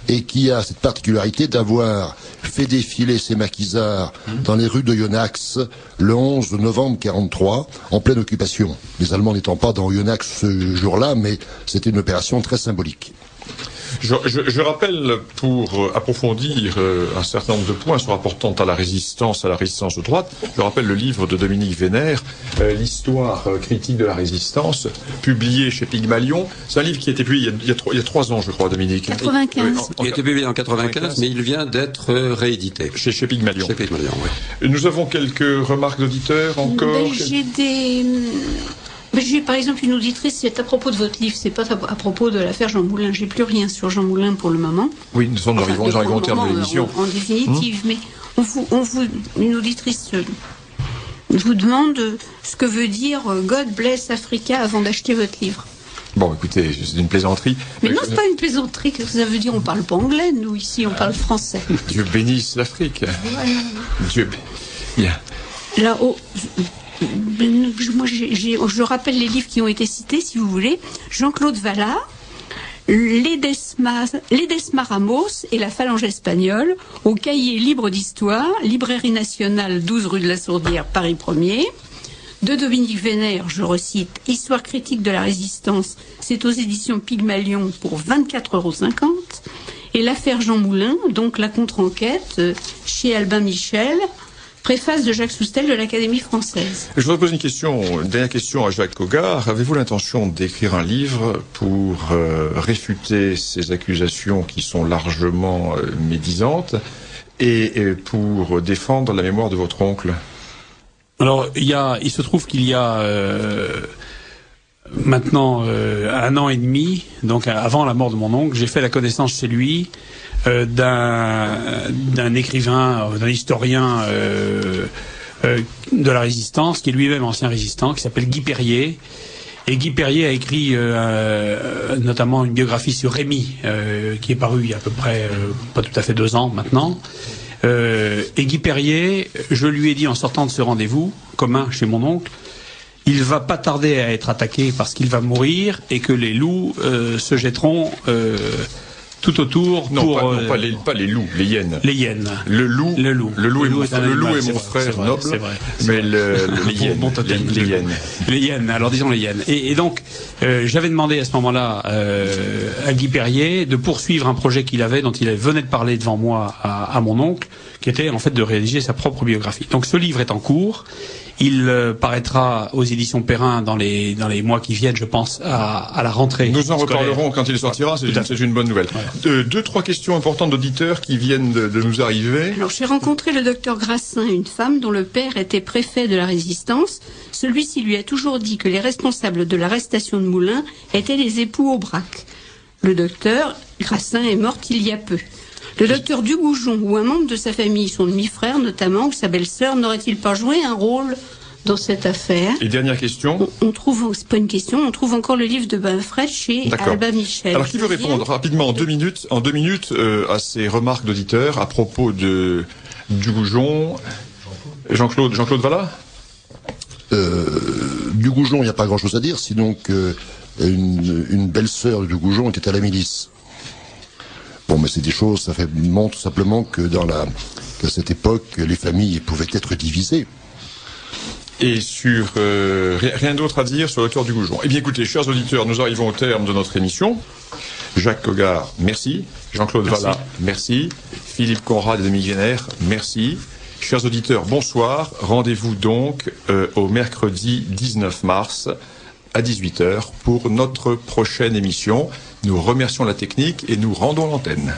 et qui a cette particularité d'avoir fait défiler ses maquisards dans les rues de Oyonnax le 11 novembre 43, en pleine occupation. Les Allemands n'étant pas dans Oyonnax ce jour-là, mais c'était une opération très symbolique. Je rappelle, pour approfondir un certain nombre de points se rapportant à la résistance de droite, je rappelle le livre de Dominique Vénère, l'histoire critique de la résistance, publié chez Pygmalion. C'est un livre qui a été publié il y a 3 ans, je crois, Dominique. 95. Il a été publié en 95, mais il vient d'être réédité. Chez Pygmalion. Chez Pygmalion, oui. Nous avons quelques remarques d'auditeurs encore. J'ai par exemple une auditrice, c'est à propos de votre livre, c'est pas à propos de l'affaire Jean Moulin. J'ai plus rien sur Jean Moulin pour le moment. Oui, nous arrivons au terme de l'émission. En définitive, mais une auditrice vous demande ce que veut dire God bless Africa avant d'acheter votre livre. Bon, écoutez, c'est une plaisanterie. Mais non, c'est pas une plaisanterie. Qu'est-ce que ça veut dire? On parle pas anglais, nous ici, on parle français. Dieu bénisse l'Afrique. Voilà. Dieu bénisse. Là-haut. Je rappelle les livres qui ont été cités, si vous voulez. Jean-Claude Vallat, Ledesma Ramos et la Phalange espagnole, au cahier libre d'histoire, Librairie nationale, 12 rue de la Sourdière, Paris 1er. De Dominique Vénère, je recite, Histoire critique de la résistance, c'est aux éditions Pygmalion pour 24,50 €. Et l'affaire Jean Moulin, donc la contre-enquête, chez Albin Michel. Préface de Jacques Soustel de l'Académie française. Je voudrais poser une dernière question à Jacques Cogar. Avez-vous l'intention d'écrire un livre pour réfuter ces accusations qui sont largement médisantes et pour défendre la mémoire de votre oncle? Alors, il se trouve qu'il y a maintenant 1 an et demi, donc avant la mort de mon oncle, j'ai fait la connaissance chez lui d'un écrivain, d'un historien de la résistance, qui est lui-même ancien résistant, qui s'appelle Guy Perrier. Et Guy Perrier a écrit notamment une biographie sur Rémy, qui est parue il y a à peu près pas tout à fait 2 ans maintenant. Et Guy Perrier, je lui ai dit en sortant de ce rendez-vous commun chez mon oncle, il va pas tarder à être attaqué parce qu'il va mourir et que les loups se jetteront tout autour. Non, pas les loups, les hyènes. Les hyènes. Le loup est mon frère noble. C'est vrai. Mais les hyènes. Les hyènes. Les hyènes. Alors disons les hyènes. Et donc j'avais demandé à ce moment-là à Guy Perrier de poursuivre un projet qu'il avait, dont il venait de parler devant moi à mon oncle, qui était en fait de rédiger sa propre biographie. Donc ce livre est en cours. Il paraîtra aux éditions Perrin dans les mois qui viennent, je pense, à la rentrée. Nous en reparlerons quand il sortira, c'est une bonne nouvelle. Voilà. 2-3 questions importantes d'auditeurs qui viennent de nous arriver. Alors, j'ai rencontré le docteur Grassin, une femme dont le père était préfet de la Résistance. Celui-ci lui a toujours dit que les responsables de l'arrestation de Moulin étaient les époux Aubrac. Le docteur Grassin est mort il y a peu. Le docteur Dugoujon ou un membre de sa famille, son demi-frère notamment, ou sa belle-sœur, n'aurait-il pas joué un rôle dans cette affaire? Et dernière question. On trouve, c'est pas une question, on trouve encore le livre de Benfred chez Albin Michel. Alors qui veut répondre rapidement en 2 minutes, à ces remarques d'auditeurs à propos de Dugoujon? Jean-Claude Vallat? Dugoujon, il n'y a pas grand-chose à dire, sinon une belle-sœur de Dugoujon était à la milice. Bon, mais c'est des choses, montre simplement qu'à cette époque, les familles pouvaient être divisées. Et sur rien d'autre à dire sur l'auteur du Goujon. Eh bien écoutez, chers auditeurs, nous arrivons au terme de notre émission. Jacques Cogar, merci. Jean-Claude Vallat, merci. Philippe Conrad et Dominique Vénère, merci. Chers auditeurs, bonsoir. Rendez-vous donc au mercredi 19 mars à 18h pour notre prochaine émission. Nous remercions la technique et nous rendons l'antenne.